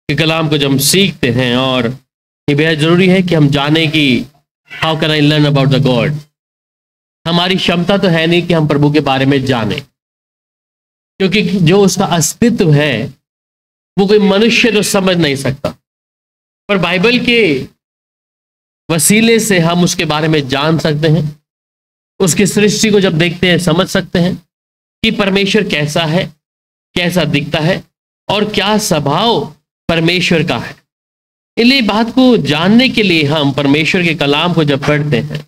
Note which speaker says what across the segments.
Speaker 1: के कलाम को जब हम सीखते हैं, और ये बेहद ज़रूरी है कि हम जाने कि how can I learn about the God. हमारी क्षमता तो है नहीं कि हम प्रभु के बारे में जाने, क्योंकि जो उसका अस्तित्व है वो कोई मनुष्य तो समझ नहीं सकता, पर बाइबल के वसीले से हम उसके बारे में जान सकते हैं। उसकी सृष्टि को जब देखते हैं समझ सकते हैं कि परमेश्वर कैसा है, कैसा दिखता है और क्या स्वभाव परमेश्वर का है। इसलिए बात को जानने के लिए हम परमेश्वर के कलाम को जब पढ़ते हैं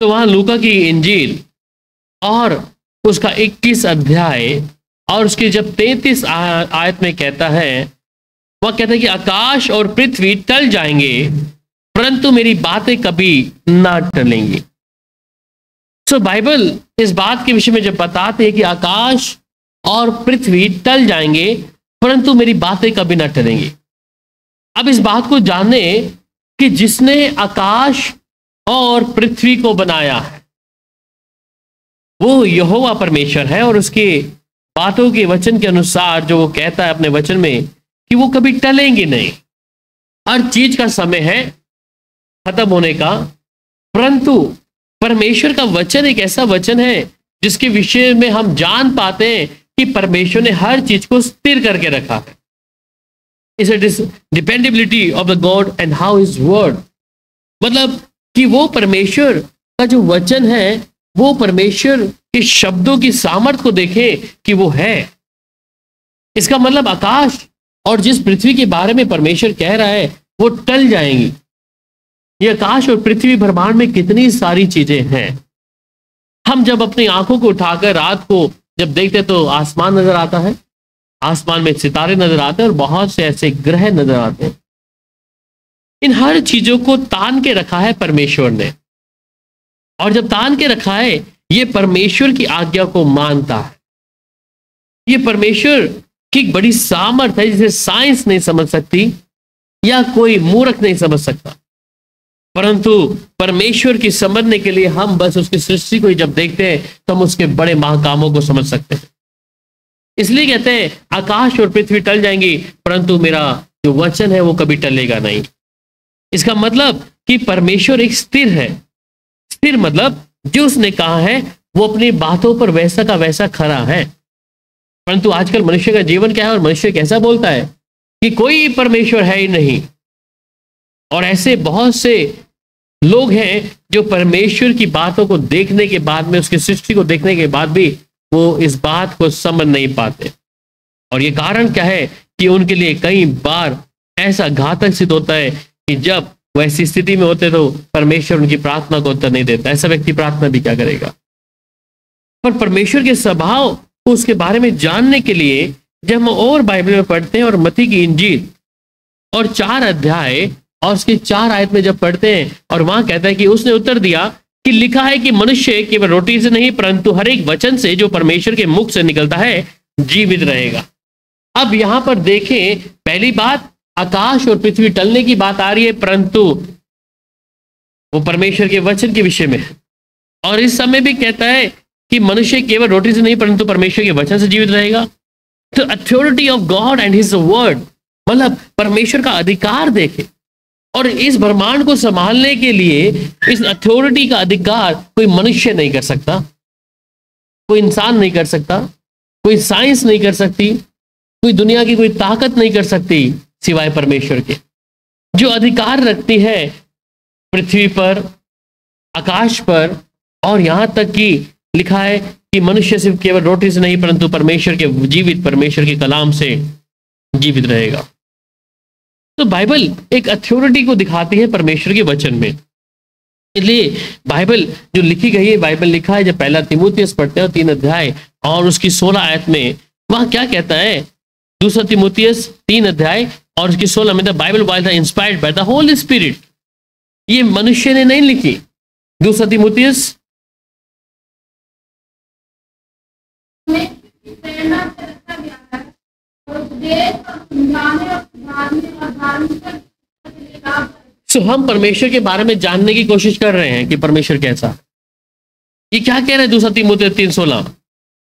Speaker 1: तो वहाँ लूका की इंजील और उसका 21 अध्याय और उसकी जब 33 आयत में कहता है, वह कहता है कि आकाश और पृथ्वी टल जाएंगे परंतु मेरी बातें कभी ना टलेंगी। सो बाइबल इस बात के विषय में जब बताते हैं कि आकाश और पृथ्वी टल जाएंगे परंतु मेरी बातें कभी ना टलेंगी। अब इस बात को जाने कि जिसने आकाश और पृथ्वी को बनाया है वो यहोवा परमेश्वर है, और उसके बातों के वचन के अनुसार जो वो कहता है अपने वचन में कि वो कभी टलेंगे नहीं। हर चीज का समय है खत्म होने का, परंतु परमेश्वर का वचन एक ऐसा वचन है जिसके विषय में हम जान पाते हैं कि परमेश्वर ने हर चीज को स्थिर करके रखा है। It is dependability of the God and how his word, मतलब कि वो परमेश्वर का जो वचन है वो परमेश्वर के शब्दों की सामर्थ्य को देखें कि वो है। इसका मतलब आकाश और जिस पृथ्वी के बारे में परमेश्वर कह रहा है वो टल जाएंगी। ये आकाश और पृथ्वी ब्रह्मांड में कितनी सारी चीजें हैं। हम जब अपनी आंखों को उठाकर रात को जब देखते तो आसमान नजर आता है, आसमान में सितारे नजर आते हैं और बहुत से ऐसे ग्रह नजर आते हैं। इन हर चीजों को तान के रखा है परमेश्वर ने, और जब तान के रखा है ये परमेश्वर की आज्ञा को मानता है। ये परमेश्वर की बड़ी सामर्थ है जिसे साइंस नहीं समझ सकती या कोई मूर्ख नहीं समझ सकता, परंतु परमेश्वर की समझने के लिए हम बस उसकी सृष्टि को ही जब देखते हैं तो हम उसके बड़े महाकामों को समझ सकते हैं। इसलिए कहते हैं आकाश और पृथ्वी टल जाएंगी परंतु मेरा जो वचन है वो कभी टलेगा नहीं। इसका मतलब कि परमेश्वर एक स्थिर है। स्थिर मतलब जो उसने कहा है वो अपनी बातों पर वैसा का वैसा खरा है। परंतु आजकल मनुष्य का जीवन क्या है और मनुष्य कैसा बोलता है कि कोई परमेश्वर है ही नहीं, और ऐसे बहुत से लोग हैं जो परमेश्वर की बातों को देखने के बाद में, उसकी सृष्टि को देखने के बाद भी वो इस बात को समझ नहीं पाते। और ये कारण क्या है कि उनके लिए कई बार ऐसा घातक सिद्ध होता है कि जब वैसी स्थिति में होते तो परमेश्वर उनकी प्रार्थना को उत्तर नहीं देता। ऐसा व्यक्ति प्रार्थना भी क्या करेगा। पर परमेश्वर के स्वभाव को उसके बारे में जानने के लिए जब हम और बाइबल में पढ़ते हैं और मत्ती की इंजील और 4 अध्याय और उसके 4 आयत में जब पढ़ते हैं और वहां कहता है कि उसने उत्तर दिया कि लिखा है कि मनुष्य केवल रोटी से नहीं परंतु हर एक वचन से जो परमेश्वर के मुख से निकलता है जीवित रहेगा। अब यहां पर देखें, पहली बात आकाश और पृथ्वी टलने की बात आ रही है परंतु वो परमेश्वर के वचन के विषय में है, और इस समय भी कहता है कि मनुष्य केवल रोटी से नहीं परंतु परमेश्वर के वचन से जीवित रहेगा। तो authority of God and his word, मतलब परमेश्वर का अधिकार देखे, और इस ब्रह्मांड को संभालने के लिए इस अथॉरिटी का अधिकार कोई मनुष्य नहीं कर सकता, कोई इंसान नहीं कर सकता, कोई साइंस नहीं कर सकती, कोई दुनिया की कोई ताकत नहीं कर सकती सिवाय परमेश्वर के, जो अधिकार रखती है पृथ्वी पर, आकाश पर, और यहां तक कि लिखा है कि मनुष्य सिर्फ केवल रोटी से नहीं परंतु परमेश्वर के जीवित परमेश्वर के कलाम से जीवित रहेगा। तो बाइबल एक अथॉरिटी को दिखाती है परमेश्वर के वचन में। इसलिए बाइबल जो लिखी गई है, बाइबल लिखा है जब पहला तीमुथियुस पढ़ते हैं 3 अध्याय और उसकी 16 आयत में, वहां क्या कहता है? दूसरा तीमुथियुस 3 अध्याय और उसकी 16 में, the Bible was inspired by the holy spirit. ये मनुष्य ने नहीं लिखी। दूसरा तीमुथियुस हम परमेश्वर के बारे में जानने की कोशिश कर रहे हैं कि परमेश्वर कैसा। ये क्या कह रहे हैं दूसरा तीमुथियुस 3:16?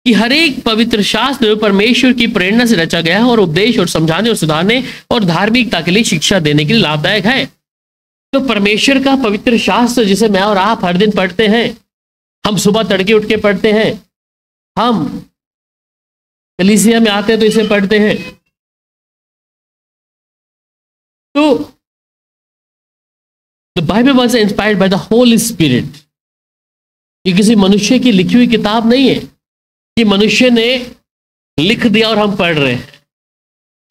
Speaker 1: कि हर एक पवित्र शास्त्र परमेश्वर की प्रेरणा से रचा गया है और उपदेश और समझाने और सुधारने और धार्मिकता के लिए शिक्षा देने के लिए लाभदायक है। तो परमेश्वर का पवित्र शास्त्र जिसे मैं और आप हर दिन पढ़ते हैं, हम सुबह तड़के उठ के पढ़ते हैं, हम कलीसिया में आते हैं तो इसे पढ़ते हैं। तो the Bible was inspired by the holy spirit. ये किसी मनुष्य की लिखी हुई किताब नहीं है कि मनुष्य ने लिख दिया और हम पढ़ रहे हैं।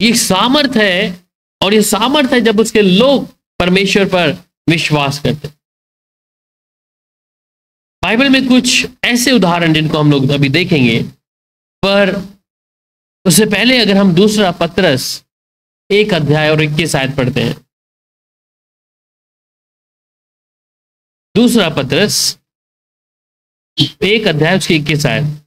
Speaker 1: ये सामर्थ है, और ये सामर्थ है जब उसके लोग परमेश्वर पर विश्वास करते हैं। बाइबल में कुछ ऐसे उदाहरण जिनको हम लोग अभी देखेंगे, पर उससे पहले अगर हम दूसरा पत्रस 1 अध्याय और 21 आयत पढ़ते हैं। दूसरा पत्रस 1 अध्याय उसकी 21 आयत।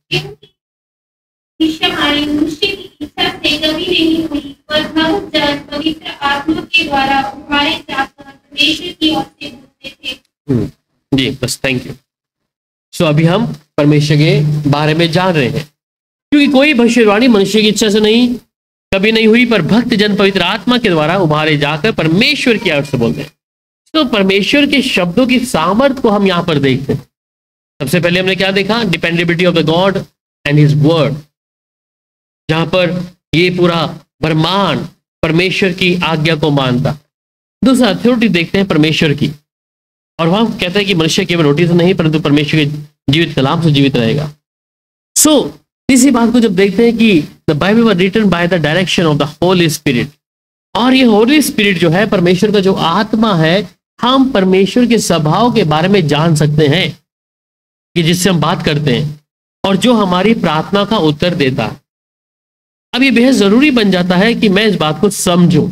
Speaker 2: हमारी मनुष्य की इच्छा से कभी नहीं हुई, पर हम जब पवित्र आत्मा के द्वारा उभारे जाकर परमेश्वर की ओर से बोलते थे।
Speaker 1: जी बस, थैंक यू। सो अभी हम परमेश्वर के बारे में जान रहे हैं, क्योंकि कोई भविष्यवाणी मनुष्य की इच्छा से नहीं कभी नहीं हुई, पर भक्त जन पवित्र आत्मा के द्वारा उभारे जाकर परमेश्वर की ओर से बोलते हैं। तो परमेश्वर के शब्दों की सामर्थ को हम यहाँ पर देखते हैं। सबसे पहले हमने क्या देखा? Dependability of the God and his word, जहां पर ये पूरा ब्रह्मांड परमेश्वर की आज्ञा को मानता। दूसरा अथॉरिटी देखते हैं परमेश्वर की, और वहां कहते हैं कि मनुष्य केवल रोटी से नहीं परंतु परमेश्वर के जीवित कलाम से जीवित रहेगा। सो इसी बात को जब देखते हैं कि the Bible was written by the direction of the holy spirit, और ये होली स्पिरिट जो है परमेश्वर का जो आत्मा है, हम परमेश्वर के स्वभाव के बारे में जान सकते हैं कि जिससे हम बात करते हैं और जो हमारी प्रार्थना का उत्तर देता है। अब ये बेहद जरूरी बन जाता है कि मैं इस बात को समझूं।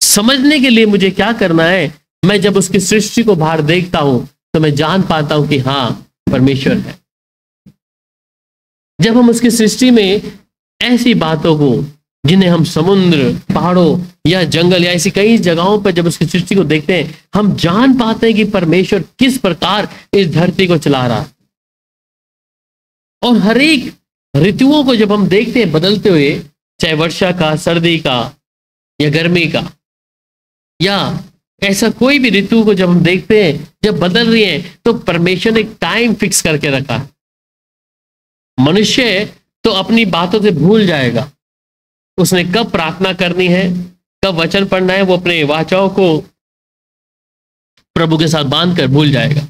Speaker 1: समझने के लिए मुझे क्या करना है? मैं जब उसकी सृष्टि को बाहर देखता हूं तो मैं जान पाता हूं कि हाँ, परमेश्वर है। जब हम उसकी सृष्टि में ऐसी बातों को, जिन्हें हम समुद्र, पहाड़ों या जंगल या ऐसी कई जगहों पर जब उसकी सृष्टि को देखते हैं, हम जान पाते हैं कि परमेश्वर किस प्रकार इस धरती को चला रहा है। और हर एक ऋतुओं को जब हम देखते हैं बदलते हुए, चाहे वर्षा का, सर्दी का या गर्मी का, या ऐसा कोई भी ऋतु को जब हम देखते हैं जब बदल रही है, तो परमेश्वर ने एक टाइम फिक्स करके रखा है। मनुष्य तो अपनी बातों से भूल जाएगा, उसने कब प्रार्थना करनी है, कब वचन पढ़ना है, वो अपने वाचाओं को प्रभु के साथ बांधकर भूल जाएगा।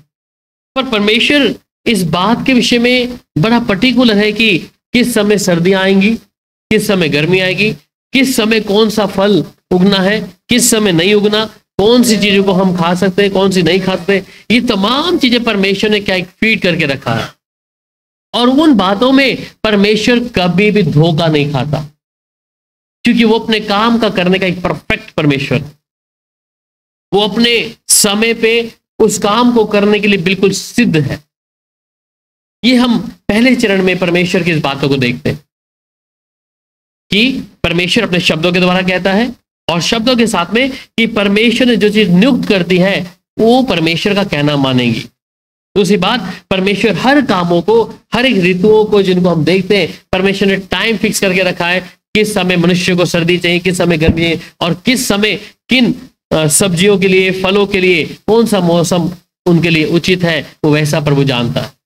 Speaker 1: पर परमेश्वर इस बात के विषय में बड़ा पर्टिकुलर है कि किस समय सर्दियां आएंगी, किस समय गर्मी आएगी, किस समय कौन सा फल उगना है, किस समय नहीं उगना, कौन सी चीजों को हम खा सकते हैं, कौन सी नहीं खा सकते। ये तमाम चीजें परमेश्वर ने क्या एक फीड करके रखा है, और उन बातों में परमेश्वर कभी भी धोखा नहीं खाता, क्योंकि वो अपने काम का करने का एक परफेक्ट परमेश्वर, वो अपने समय पे उस काम को करने के लिए बिल्कुल सिद्ध है। ये हम पहले चरण में परमेश्वर की इस बातों को देखते हैं कि परमेश्वर अपने शब्दों के द्वारा कहता है, और शब्दों के साथ में कि परमेश्वर ने जो चीज नियुक्त करती है वो परमेश्वर का कहना मानेंगी। दूसरी बात, परमेश्वर हर कामों को, हर एक ऋतुओं को जिनको हम देखते हैं, परमेश्वर ने टाइम फिक्स करके रखा है। किस समय मनुष्य को सर्दी चाहिए, किस समय गर्मी चाहिए, और किस समय किन सब्जियों के लिए, फलों के लिए कौन सा मौसम उनके लिए उचित है, वो वैसा प्रभु जानता है।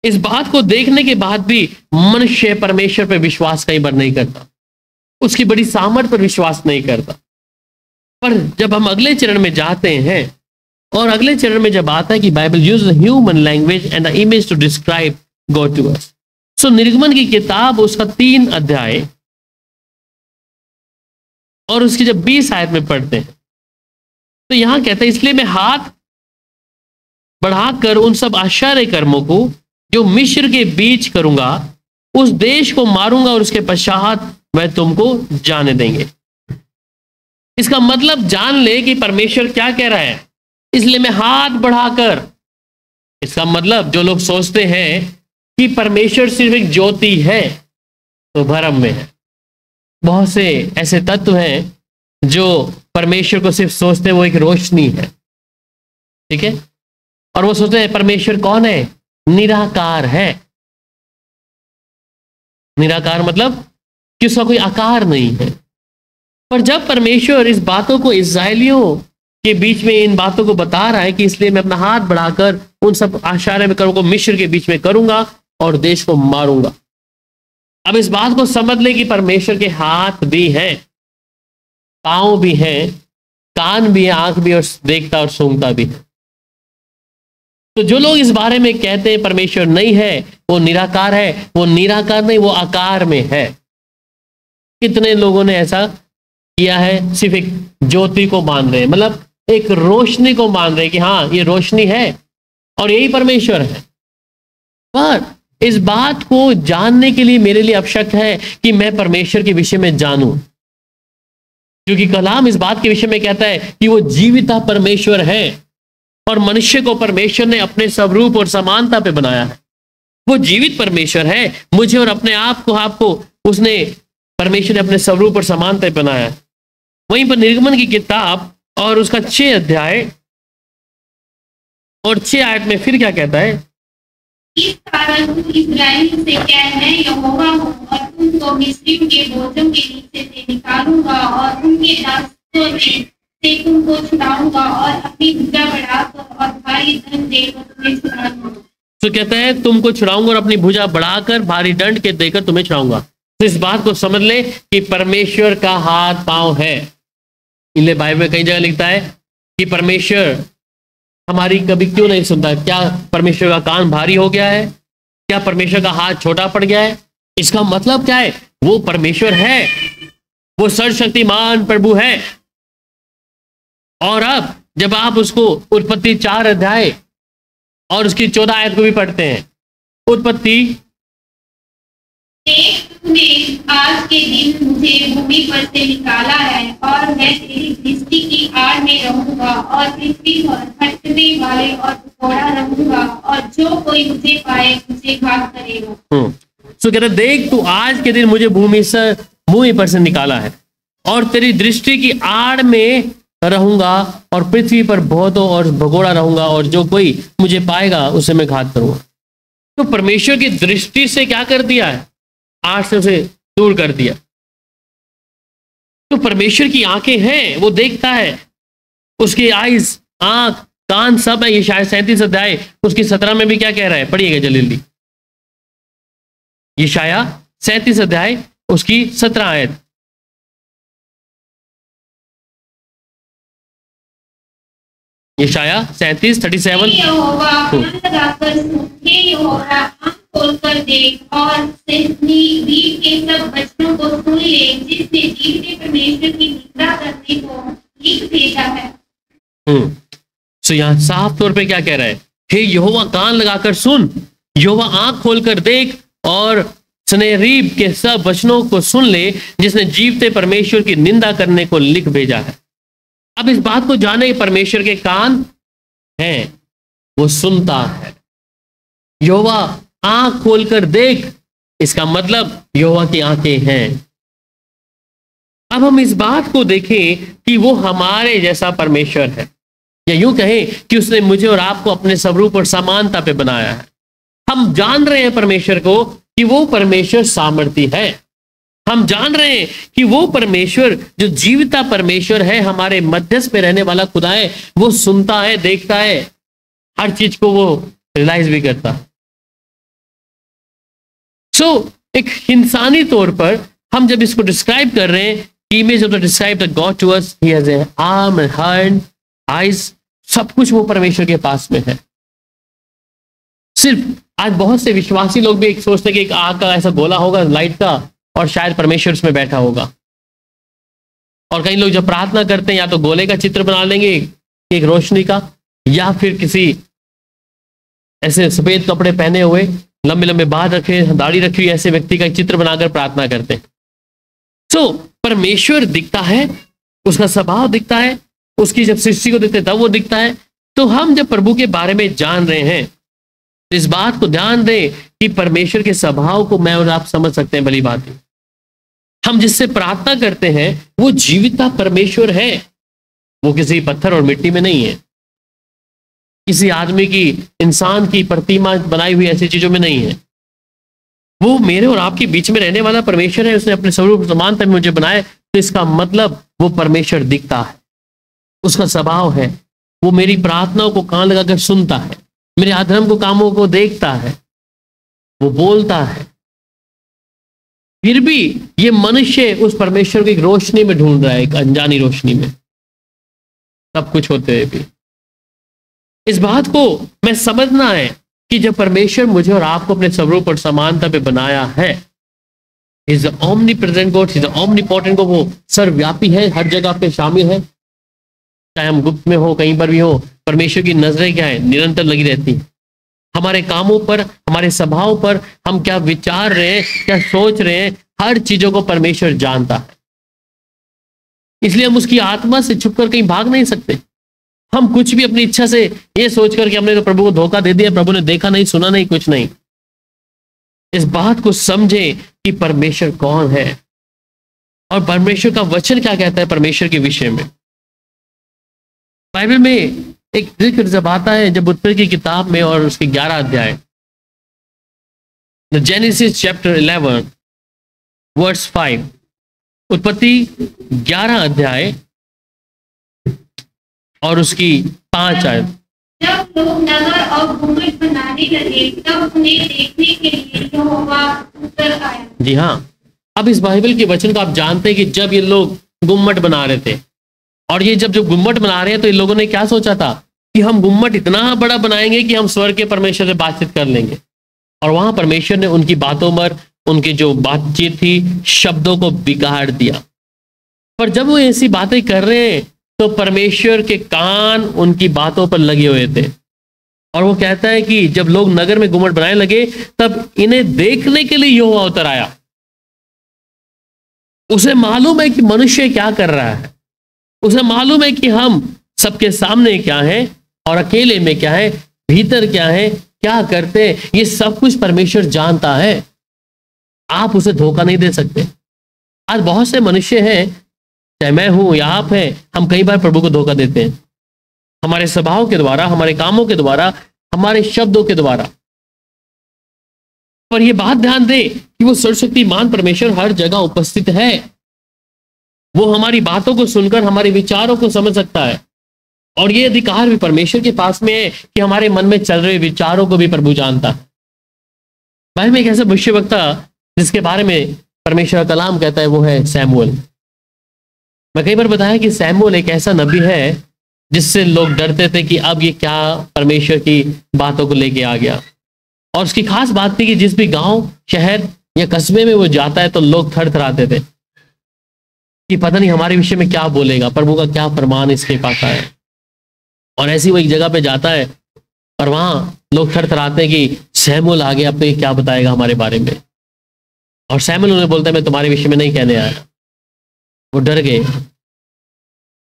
Speaker 1: इस बात को देखने के बाद भी मनुष्य परमेश्वर पर विश्वास कई बार नहीं करता, उसकी बड़ी सामर्थ पर विश्वास नहीं करता। पर जब हम अगले चरण में जाते हैं, और अगले चरण में जब आता है कि Bible use the human language and the image to describe God to us. So निर्गमन की किताब उसका 3 अध्याय और उसकी जब 20 आयत में पढ़ते हैं, तो यहां कहते हैं, इसलिए मैं हाथ बढ़ाकर उन सब आश्चर्य कर्मों को जो मिस्र के बीच करूंगा, उस देश को मारूंगा और उसके पश्चात वह तुमको जाने देंगे। इसका मतलब जान ले कि परमेश्वर क्या कह रहा है, इसलिए मैं हाथ बढ़ाकर। इसका मतलब जो लोग सोचते हैं कि परमेश्वर सिर्फ एक ज्योति है, तो भ्रम में है। बहुत से ऐसे तत्व हैं जो परमेश्वर को सिर्फ सोचते हैं वो एक रोशनी है, ठीक है, और वो सोचते हैं परमेश्वर कौन है, निराकार है। निराकार मतलब कि उसका कोई आकार नहीं है। पर जब परमेश्वर इस बातों को इस्राएलियों के बीच में इन बातों को बता रहा है कि इसलिए मैं अपना हाथ बढ़ाकर उन सब आशार्य में को मिस्र के बीच में करूंगा और देश को मारूंगा। अब इस बात को समझ ले कि परमेश्वर के हाथ भी हैं, पांव भी हैं, कान भी है, आंख भी और देखता और सूंघता भी है। तो जो लोग इस बारे में कहते हैं परमेश्वर नहीं है, वो निराकार है, वो निराकार नहीं, वो आकार में है। कितने लोगों ने ऐसा किया है, सिर्फ एक ज्योति को मान रहे हैं, मतलब एक रोशनी को मान रहे हैं कि हाँ ये रोशनी है और यही परमेश्वर है। पर इस बात को जानने के लिए मेरे लिए आवश्यक है कि मैं परमेश्वर के विषय में जानूं, क्योंकि कलाम इस बात के विषय में कहता है कि वो जीविता परमेश्वर है और मनुष्य को परमेश्वर ने अपने स्वरूप और समानता पे बनाया है। वो जीवित परमेश्वर है, मुझे और अपने आप को आपको उसने परमेश्वर ने अपने स्वरूप और समानता पे बनाया है। वहीं पर निर्गमन की किताब और उसका 6 अध्याय और 6 आयत में फिर क्या कहता है,
Speaker 2: इस कारण तू इस्राएलियों से कह, मैं यहोवा हूँ और तुमको मिस्रियों के बोझों के नीचे से निकालूंगा और उनके दासों से तुमको छुड़ाऊंगा और अपनी भुजा बढ़ाकर और भारी दंड देकर तुम्हें छुड़ाऊंगा।
Speaker 1: तो कहता है तुमको छुड़ाऊंगा और अपनी भुजा बढ़ाकर भारी दंड के देकर तुम्हें छुड़ाऊंगा। तो इस बात को समझ ले कि परमेश्वर का हाथ पांव है। इसलिए बाइबल में कई जगह लिखता है कि परमेश्वर हमारी कभी क्यों नहीं सुनता। क्या परमेश्वर का कान भारी हो गया है? क्या परमेश्वर का हाथ छोटा पड़ गया है? इसका मतलब क्या है? वो परमेश्वर है, वो सर्वशक्तिमान प्रभु है। और अब जब आप उसको उत्पत्ति 4 अध्याय और उसकी 14 आयत को भी पढ़ते हैं, उत्पत्ति,
Speaker 2: तूने आज के दिन मुझे भूमि पर से निकाला है और मैं तेरी दृष्टि की आड़ में रहूंगा और पृथ्वी पर भटकने वाले और घोड़ा रहूंगा और जो कोई मुझे पाए मुझे घात करेगा।
Speaker 1: तो कहते देख तू आज के दिन मुझे भूमि पर से निकाला है और तेरी दृष्टि की आड़ में रहूंगा और पृथ्वी पर बहुतों और भगोड़ा रहूंगा और जो कोई मुझे पाएगा उसे मैं घात करूंगा। तो परमेश्वर की दृष्टि से क्या कर दिया है? आठ से उसे दूर कर दिया। तो परमेश्वर की आंखें हैं, वो देखता है, उसकी आइज, आंख, कान सब है। ये शायद 37 अध्याय उसकी 17 में भी क्या कह रहा है, पढ़िएगा जल्दी। ये शायद 37 अध्याय उसकी 17 आयत। ये शायद 37:37 खोलकर देख और वीर के सब वचनों को सुन ले जिसने जीवित परमेश्वर की निंदा करने को लिख भेजा है। तो यहाँ साफ तौर पे क्या कह रहा है? हे यहोवा कान लगाकर सुन, यहोवा आंख खोलकर देख और सनेरीब के सब वचनों को सुन ले जिसने जीवते परमेश्वर की निंदा करने को लिख भेजा है। अब इस बात को जाने परमेश्वर के कान हैं, वो सुनता है। यहोवा आंख खोलकर देख, इसका मतलब यहोवा की आंखें हैं। अब हम इस बात को देखें कि वो हमारे जैसा परमेश्वर है, या यूं कहें कि उसने मुझे और आपको अपने स्वरूप और समानता पे बनाया है। हम जान रहे हैं परमेश्वर को कि वो परमेश्वर सामर्थी है। हम जान रहे हैं कि वो परमेश्वर जो जीविता परमेश्वर है, हमारे मध्यस्थ पे रहने वाला खुदा है, वो सुनता है, देखता है, हर चीज को वो रियलाइज भी करता है। एक इंसानी तौर पर हम जब इसको डिस्क्राइब कर रहे हैं, image of the describe the God to us, he has an arm and hand, eyes, सब कुछ वो परमेश्वर के पास में है। सिर्फ आज बहुत से विश्वासी लोग भी एक सोचते हैं कि एक आग का ऐसा गोला होगा लाइट का और शायद परमेश्वर उसमें बैठा होगा। और कई लोग जब प्रार्थना करते हैं या तो गोले का चित्र बना लेंगे, एक रोशनी का, या फिर किसी ऐसे सफेद कपड़े पहने हुए, लंबे लंबे बाल रखे, दाढ़ी रखी हुई ऐसे व्यक्ति का एक चित्र बनाकर प्रार्थना करते हैं। परमेश्वर दिखता है, उसका स्वभाव दिखता है, उसकी जब सृष्टि को देखते हैं तब वो दिखता है। तो हम जब प्रभु के बारे में जान रहे हैं, इस बात को ध्यान दें कि परमेश्वर के स्वभाव को मैं और आप समझ सकते हैं। भली बात है, हम जिससे प्रार्थना करते हैं वो जीविता परमेश्वर है, वो किसी पत्थर और मिट्टी में नहीं है, किसी आदमी की, इंसान की प्रतिमा बनाई हुई ऐसी चीजों में नहीं है। वो मेरे और आपके बीच में रहने वाला परमेश्वर है, उसने अपने स्वरूप समानता में मुझे बनाया, तो इसका मतलब वो परमेश्वर दिखता है, उसका स्वभाव है, वो मेरी प्रार्थनाओं को कान लगाकर सुनता है, मेरे अधर्म को कामों को देखता है, वो बोलता है। फिर भी ये मनुष्य उस परमेश्वर को एक रोशनी में ढूंढ रहा है, एक अनजानी रोशनी में, सब कुछ होते हुए भी। इस बात को मैं समझना है कि जब परमेश्वर मुझे और आपको अपने स्वरूप और समानता पे बनाया है, is the omni present God, is the omnipotent God, वो सर्वव्यापी है, हर जगह पे शामिल है, चाहे हम गुप्त में हो कहीं पर भी हो, परमेश्वर की नजरें क्या है, निरंतर लगी रहती है हमारे कामों पर, हमारे स्वभाव पर, हम क्या विचार रहे हैं, क्या सोच रहे हैं, हर चीजों को परमेश्वर जानता है। इसलिए हम उसकी आत्मा से छुपकर कहीं भाग नहीं सकते। हम कुछ भी अपनी इच्छा से ये सोचकर कि हमने तो प्रभु को धोखा दे दिया, प्रभु ने देखा नहीं, सुना नहीं, कुछ नहीं। इस बात को समझे कि परमेश्वर कौन है और परमेश्वर का वचन क्या कहता है परमेश्वर के विषय में। बाइबल में एक जिक्र जब आता है, जब उत्पत्ति की किताब में और उसके 11 अध्याय, जेनेसिस चैप्टर 11 वर्स 5, उत्पत्ति 11 अध्याय और उसकी 5 आयत।
Speaker 2: जब लोग नगर और गुम्मट बनाने लगे, तब उन्हें देखने के लिए यहोवा उतर आया।
Speaker 1: जी हाँ, अब इस बाइबल के वचन को आप जानते हैं कि जब ये लोग गुम्मट बना रहे थे, और ये जब गुम्मट बना रहे हैं, तो इन लोगों ने क्या सोचा था कि हम गुम्मट इतना बड़ा बनाएंगे कि हम स्वर्ग के परमेश्वर से बातचीत कर लेंगे। और वहां परमेश्वर ने उनकी बातों पर, उनकी जो बातचीत थी, शब्दों को बिगाड़ दिया। पर जब वो ऐसी बातें कर रहे हैं, तो परमेश्वर के कान उनकी बातों पर लगे हुए थे। और वो कहता है कि जब लोग नगर में गुम्मट बनाने लगे, तब इन्हें देखने के लिए यहोवा उतर आया। उसे मालूम है कि मनुष्य क्या कर रहा है, उसे मालूम है कि हम सबके सामने क्या है और अकेले में क्या है, भीतर क्या है, क्या करते हैं, ये सब कुछ परमेश्वर जानता है। आप उसे धोखा नहीं दे सकते। आज बहुत से मनुष्य हैं, चाहे मैं हूं या आप हैं, हम कई बार प्रभु को धोखा देते हैं, हमारे स्वभाव के द्वारा, हमारे कामों के द्वारा, हमारे शब्दों के द्वारा। पर यह बात ध्यान दे कि वो सर्वशक्तिमान परमेश्वर हर जगह उपस्थित है। वो हमारी बातों को सुनकर हमारे विचारों को समझ सकता है, और ये अधिकार भी परमेश्वर के पास में है कि हमारे मन में चल रहे विचारों को भी प्रभु जानता है। बाइबल में एक ऐसा भविष्यवक्ता जिसके बारे में परमेश्वर का कलाम कहता है, वो है सैमुअल। मैं कई बार बताया कि सैमुअल एक ऐसा नबी है जिससे लोग डरते थे कि अब ये क्या परमेश्वर की बातों को लेके आ गया। और उसकी खास बात थी कि जिस भी गांव, शहर या कस्बे में वो जाता है, तो लोग थरथराते थे कि पता नहीं हमारे विषय में क्या बोलेगा, प्रभु का क्या फरमान इसके पास है। और ऐसी वो एक जगह पे जाता है और वहां लोग थरथराते हैं कि सैमुअल आ गया, अब तो ये क्या बताएगा हमारे बारे में। और सैमुअल उन्हें बोलता है, मैं तुम्हारे विषय में नहीं कहने आया। वो डर गए।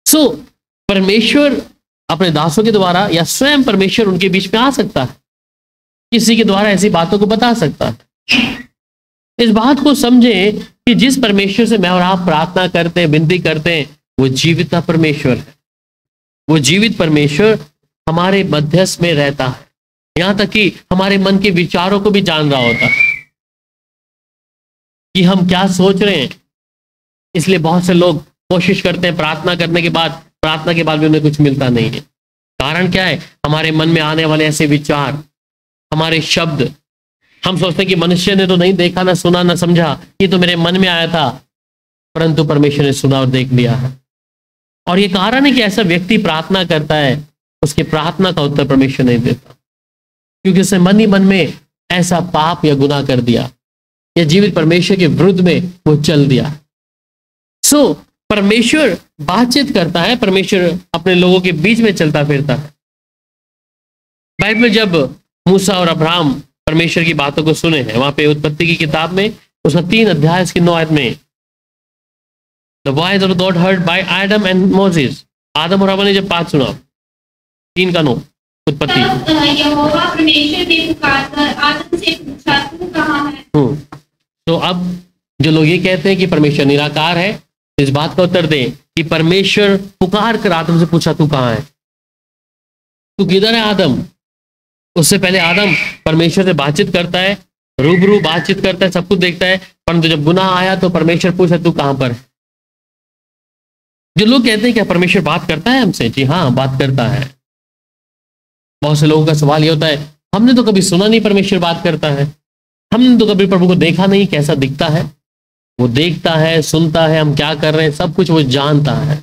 Speaker 1: सो परमेश्वर अपने दासों के द्वारा या स्वयं परमेश्वर उनके बीच में आ सकता है, किसी के द्वारा ऐसी बातों को बता सकता है। इस बात को समझें कि जिस परमेश्वर से मैं और आप प्रार्थना करते हैं, विनती करते हैं, वो जीवित परमेश्वर है। वो जीवित परमेश्वर हमारे मध्यस्थ में रहता है, यहां तक कि हमारे मन के विचारों को भी जान रहा होता है कि हम क्या सोच रहे हैं। इसलिए बहुत से लोग कोशिश करते हैं प्रार्थना करने के बाद, प्रार्थना के बाद भी उन्हें कुछ मिलता नहीं है। कारण क्या है? हमारे मन में आने वाले ऐसे विचार, हमारे शब्द। हम सोचते हैं कि मनुष्य ने तो नहीं देखा, ना सुना, ना समझा, ये तो मेरे मन में आया था, परंतु परमेश्वर ने सुना और देख लिया है। और ये कारण है कि ऐसा व्यक्ति प्रार्थना करता है, उसकी प्रार्थना का उत्तर परमेश्वर नहीं देता, क्योंकि उसने मन ही मन में ऐसा पाप या गुनाह कर दिया, या जीवित परमेश्वर के विरुद्ध में वो चल दिया। सो परमेश्वर बातचीत करता है, परमेश्वर अपने लोगों के बीच में चलता फिरता है। बाइबल में जब मूसा और अब्राहम परमेश्वर की बातों को सुने हैं, वहां पे उत्पत्ति की किताब में उसका 3 अध्याय इसकी 9 आयत में, The voice of God heard by Adam and Moses. आदम और हवा ने जब बात सुना, 3 का 9 उत्पत्ति।
Speaker 2: यहोवा परमेश्वर ने पुकारकर आदम से पूछा, तू कहाँ है?
Speaker 1: तो अब जो लोग ये कहते हैं कि परमेश्वर निराकार है, इस बात का उत्तर दें कि परमेश्वर पुकार कर आदम से पूछा, तू कहाँ है, तू किधर है आदम? उससे पहले आदम परमेश्वर से बातचीत करता है, रूबरू बातचीत करता है, सब कुछ देखता है, परंतु जब गुनाह आया तो परमेश्वर पूछा तू कहां पर है? जो लोग कहते हैं क्या परमेश्वर बात करता है हमसे? जी हाँ, बात करता है। बहुत से लोगों का सवाल ये होता है, हमने तो कभी सुना नहीं परमेश्वर बात करता है, हमने तो कभी प्रभु को देखा नहीं, कैसा दिखता है? वो देखता है, सुनता है, हम क्या कर रहे हैं, सब कुछ वो जानता है।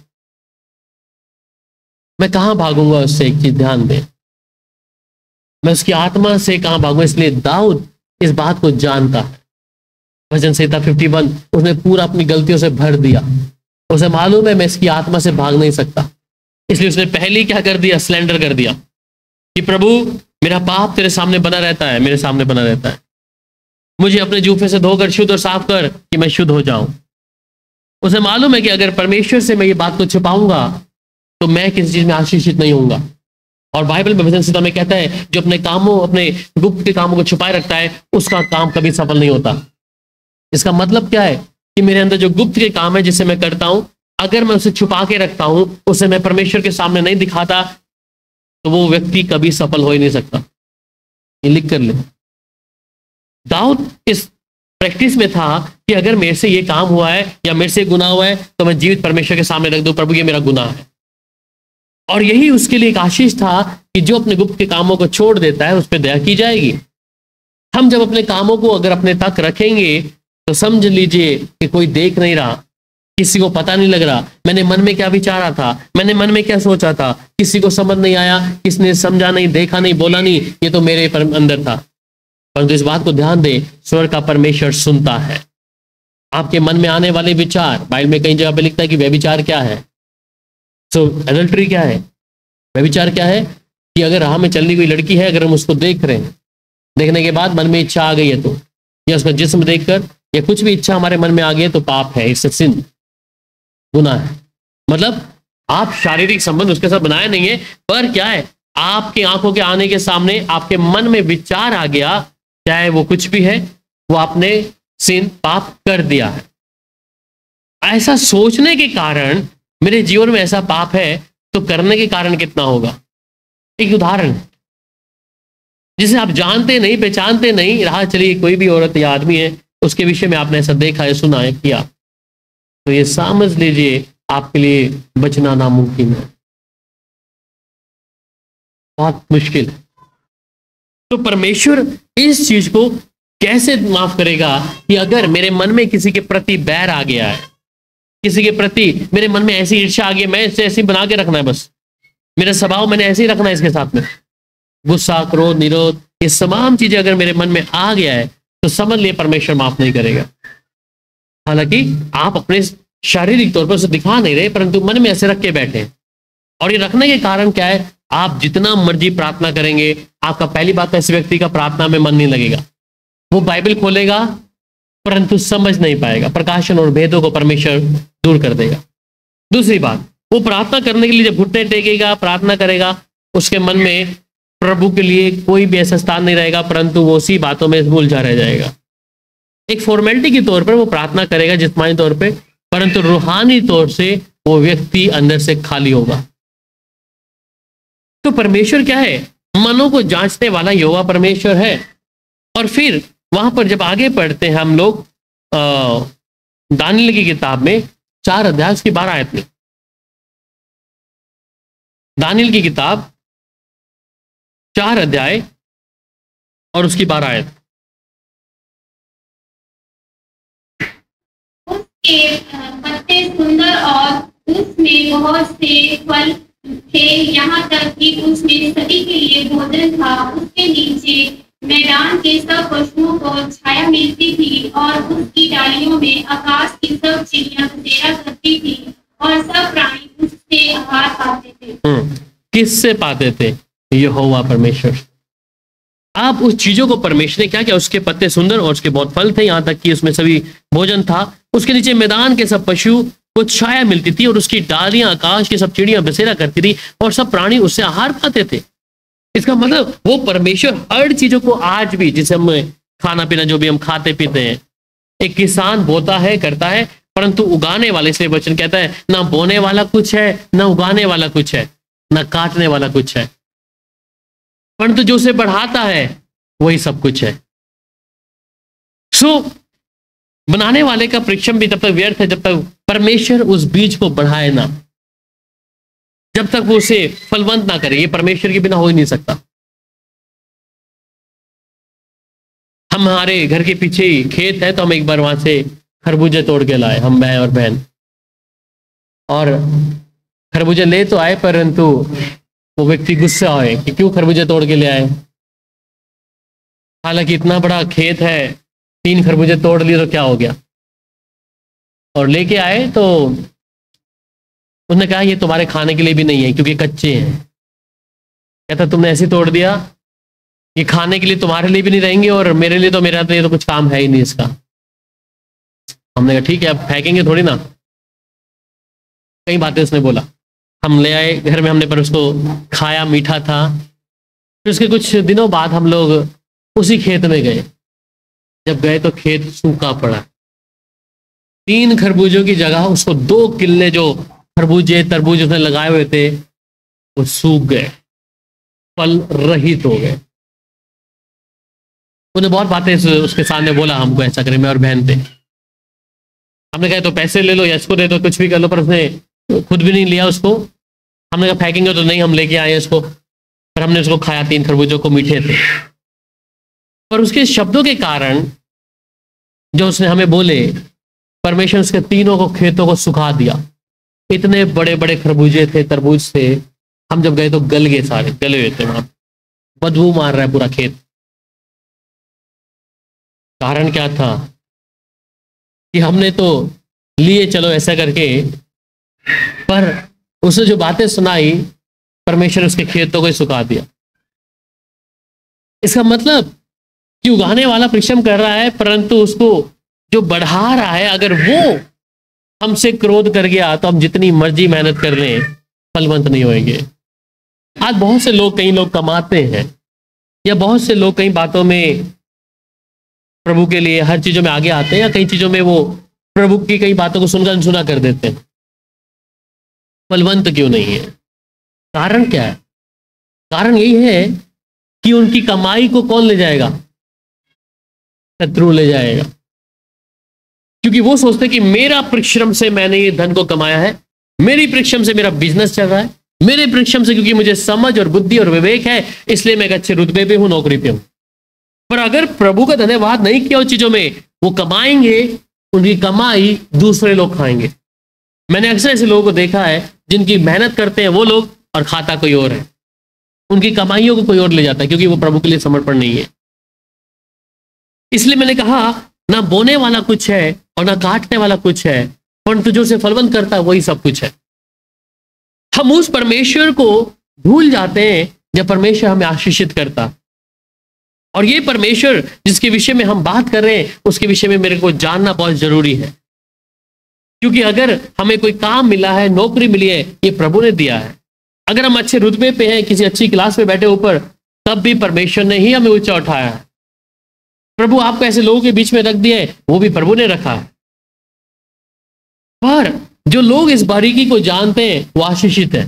Speaker 1: मैं कहां भागूंगा उससे? एक चीज ध्यान दें, मैं उसकी आत्मा से कहां भागूंगा? इसलिए दाऊद इस बात को जानता है। भजन संहिता 51 उसने पूरा अपनी गलतियों से भर दिया। उसे मालूम है मैं इसकी आत्मा से भाग नहीं सकता, इसलिए उसने पहले क्या कर दिया? सलेंडर कर दिया कि प्रभु मेरा पाप तेरे सामने बना रहता है, मेरे सामने बना रहता है, मुझे अपने जूफे से धोकर शुद्ध और साफ कर कि मैं शुद्ध हो जाऊं। उसे मालूम है कि अगर परमेश्वर से मैं ये बात को छिपाऊंगा तो मैं किसी चीज में आशीषित नहीं होऊंगा। और बाइबल में भजन संहिता में कहता है जो अपने कामों, अपने गुप्त के कामों को छुपाए रखता है उसका काम कभी सफल नहीं होता। इसका मतलब क्या है कि मेरे अंदर जो गुप्त के काम है जिसे मैं करता हूं, अगर मैं उसे छुपा के रखता हूं, उसे मैं परमेश्वर के सामने नहीं दिखाता, तो वो व्यक्ति कभी सफल हो ही नहीं सकता। ये लिख कर ले। दाऊद इस प्रैक्टिस में था कि अगर मेरे से ये काम हुआ है या मेरे से गुनाह हुआ है तो मैं जीवित परमेश्वर के सामने रख दूं, प्रभु ये मेरा गुनाह है। और यही उसके लिए एक आशीष था कि जो अपने गुप्त के कामों को छोड़ देता है उस पर दया की जाएगी। हम जब अपने कामों को अगर अपने तक रखेंगे तो समझ लीजिए कि कोई देख नहीं रहा, किसी को पता नहीं लग रहा मैंने मन में क्या विचारा था, मैंने मन में क्या सोचा था, किसी को समझ नहीं आया, किसने समझा नहीं, देखा नहीं, बोला नहीं, ये तो मेरे अंदर था। परंतु इस बात को ध्यान दें, स्वर्ग का परमेश्वर सुनता है आपके मन में आने वाले विचार। बाइबल में कई जगह पे लिखता है कि व्यभिचार क्या है, एडल्ट्री क्या है। व्यभिचार क्या है कि अगर राह में चलनी कोई लड़की है, अगर हम उसको देख रहे हैं, देखने के बाद मन में इच्छा आ गई है तो, या उसका जिस्म देखकर या कुछ भी इच्छा हमारे मन में आ गई है तो पाप है, इससे सिन, गुनाह है। मतलब आप शारीरिक संबंध उसके साथ बनाया नहीं है, पर क्या है आपके आंखों के आने के सामने आपके मन में विचार आ गया, चाहे वो कुछ भी है, वो आपने सिन, पाप कर दिया है। ऐसा सोचने के कारण मेरे जीवन में ऐसा पाप है तो करने के कारण कितना होगा। एक उदाहरण जिसे आप जानते नहीं, पहचानते नहीं, राह चलिए कोई भी औरत या आदमी है, उसके विषय में आपने ऐसा देखा है, सुना है, किया, तो ये समझ लीजिए आपके लिए बचना नामुमकिन है, बहुत मुश्किल है। तो परमेश्वर इस चीज को कैसे माफ करेगा कि अगर मेरे मन में किसी के प्रति बैर आ गया है, किसी के प्रति मेरे मन में ऐसी ईर्ष्या आ गई, मैं इसे ऐसी बना के रखना है, बस मेरा स्वभाव मैंने ऐसे ही रखना है इसके साथ में, गुस्सा, क्रोध, निरोध, ये तमाम चीजें अगर मेरे मन में आ गया है तो समझ लिए परमेश्वर माफ नहीं करेगा। हालांकि आप अपने शारीरिक तौर पर उसे दिखा नहीं रहे, परंतु मन में ऐसे रख के बैठे हैं। और ये रखने के कारण क्या है, आप जितना मर्जी प्रार्थना करेंगे, आपका पहली बात ऐसे व्यक्ति का प्रार्थना में मन नहीं लगेगा। वो बाइबल खोलेगा परंतु समझ नहीं पाएगा, प्रकाशन और भेदों को परमेश्वर दूर कर देगा। दूसरी बात, वो प्रार्थना करने के लिए जब घुटने टेकेगा, प्रार्थना करेगा, उसके मन में प्रभु के लिए कोई भी ऐसा स्थान नहीं रहेगा, परंतु वो उसी बातों में उलझा रह जाएगा। एक फॉर्मेलिटी के तौर पर वो प्रार्थना करेगा जिस्मानी तौर पे, परंतु रूहानी तौर से वो व्यक्ति अंदर से खाली होगा। तो परमेश्वर क्या है, मनों को जांचने वाला यहोवा परमेश्वर है। और फिर वहां पर जब आगे पढ़ते हैं हम लोग दानियेल की किताब में 4 अध्याय उसकी 12 आयत में, दानियेल की किताब 4 अध्याय और उसकी 12 आयत।
Speaker 2: उसके पत्ते सुंदर और उसमें बहुत से फल थे, यहाँ तक कि उसमें सभी के लिए भोजन था। उसके नीचे मैदान के सब पशुओं को छाया मिलती थी और उसकी डालियों में आकाश की सब चिड़ियां बसेरा करती थी और सब प्राणी उससे आहार पाते थे।
Speaker 1: किससे पाते थे? यहोवा परमेश्वर। आप उस चीजों को परमेश्वर ने क्या किया, उसके पत्ते सुंदर और उसके बहुत फल थे, यहाँ तक कि उसमें सभी भोजन था। उसके नीचे मैदान के सब पशु को छाया मिलती थी और उसकी डालियां आकाश की सब चिड़ियां बसेरा करती थी और सब प्राणी उससे आहार पाते थे। इसका मतलब वो परमेश्वर हर चीजों को आज भी, जिसे हम खाना पीना जो भी हम खाते पीते हैं, एक किसान बोता है, करता है, परंतु उगाने वाले, इसलिए वचन कहता है ना बोने वाला कुछ है, ना उगाने वाला कुछ है, ना काटने वाला कुछ है, परंतु जो उसे बढ़ाता है वही सब कुछ है। सो बनाने वाले का परिश्रम भी तब तक व्यर्थ है जब तक परमेश्वर उस बीज को बढ़ाए ना, जब तक वो उसे फलवंत ना करे। ये परमेश्वर के बिना हो ही नहीं सकता। हमारे घर के पीछे ही खेत है, तो हम एक बार वहां से खरबूजे तोड़ के लाए, हम मैं और बहन। और खरबूजे ले तो आए, परंतु वो व्यक्ति गुस्सा हुए कि क्यों खरबूजे तोड़ के ले आए। हालांकि इतना बड़ा खेत है, 3 खरबूजे तोड़ लिए तो क्या हो गया। और लेके आए तो उसने कहा ये तुम्हारे खाने के लिए भी नहीं है क्योंकि कच्चे हैं। कहता तुमने ऐसे तोड़ दिया, ये खाने के लिए तुम्हारे लिए भी नहीं रहेंगे और मेरे लिए तो, मेरा तो ये तो कुछ काम है ही नहीं इसका। हमने कहा ठीक है, अब फेंकेंगे थोड़ी ना। कई बातें उसने बोला, हम ले आए घर में, हमने पर उसको खाया, मीठा था। फिर उसके कुछ दिनों बाद हम लोग उसी खेत में गए। जब गए तो खेत सूखा पड़ा। 3 खरबूजों की जगह उसको 2 किले जो खरबूजे तरबूज उसने लगाए हुए थे वो सूख गए, फल रहित हो गए। उसने बहुत बातें उसके सामने बोला हमको ऐसा करें, मैं और बहन थे। हमने कहा तो पैसे ले लो या इसको दे दो, कुछ भी कर लो, पर उसने खुद भी नहीं लिया उसको। हमने कहा फेंकेंगे तो नहीं, हम लेके आए इसको। पर हमने उसको खाया, 3 खरबूजों को मीठे थे। पर उसके शब्दों के कारण जो उसने हमें बोले, परमेश्वर उसके तीनों को खेतों को सुखा दिया। इतने बड़े बड़े खरबूजे थे, तरबूज थे। हम जब गए तो गल गए, सारे गले हुए थे, वहां बदबू मार रहा है पूरा खेत। कारण क्या था कि हमने तो लिए चलो ऐसा करके, पर उसने जो बातें सुनाई, परमेश्वर उसके खेतों को ही सुखा दिया। इसका मतलब कि उगाने वाला परिश्रम कर रहा है, परंतु उसको जो बढ़ा रहा है, अगर वो हमसे क्रोध कर गया तो हम जितनी मर्जी मेहनत कर लें फलवंत नहीं होंगे। आज बहुत से लोग, कई लोग कमाते हैं, या बहुत से लोग कई बातों में प्रभु के लिए हर चीजों में आगे आते हैं, या कई चीजों में वो प्रभु की कई बातों को सुनकर अनसुना कर देते हैं। फलवंत क्यों नहीं है? कारण क्या है? कारण यही है कि उनकी कमाई को कौन ले जाएगा? शत्रु ले जाएगा। क्योंकि वो सोचते कि मेरा परिश्रम से मैंने ये धन को कमाया है, मेरी परिश्रम से मेरा बिजनेस चल रहा है, मेरे परिश्रम से, क्योंकि मुझे समझ और बुद्धि और विवेक है, इसलिए मैं एक अच्छे रुतबे पे हूं, नौकरी पे हूं। पर अगर प्रभु का धन्यवाद नहीं किया उन चीजों में, वो कमाएंगे, उनकी कमाई दूसरे लोग खाएंगे। मैंने अक्सर ऐसे लोगों को देखा है जिनकी मेहनत करते हैं वो लोग और खाता कोई और है, उनकी कमाइयों को कोई और ले जाता है, क्योंकि वो प्रभु के लिए समर्पण नहीं है। इसलिए मैंने कहा, ना बोने वाला कुछ है और ना काटने वाला कुछ है, परंतु जो उसे फलवंत करता है वही सब कुछ है। हम उस परमेश्वर को भूल जाते हैं जब परमेश्वर हमें आशीषित करता। और ये परमेश्वर जिसके विषय में हम बात कर रहे हैं, उसके विषय में मेरे को जानना बहुत जरूरी है। क्योंकि अगर हमें कोई काम मिला है, नौकरी मिली है, ये प्रभु ने दिया है। अगर हम अच्छे रुतबे पे हैं, किसी अच्छी क्लास में बैठे ऊपर, तब भी परमेश्वर ने ही हमें ऊंचा उठाया है। प्रभु आपको ऐसे लोगों के बीच में रख दिया है, वो भी प्रभु ने रखा है। पर जो लोग इस बारीकी को जानते हैं वो आशीषित है।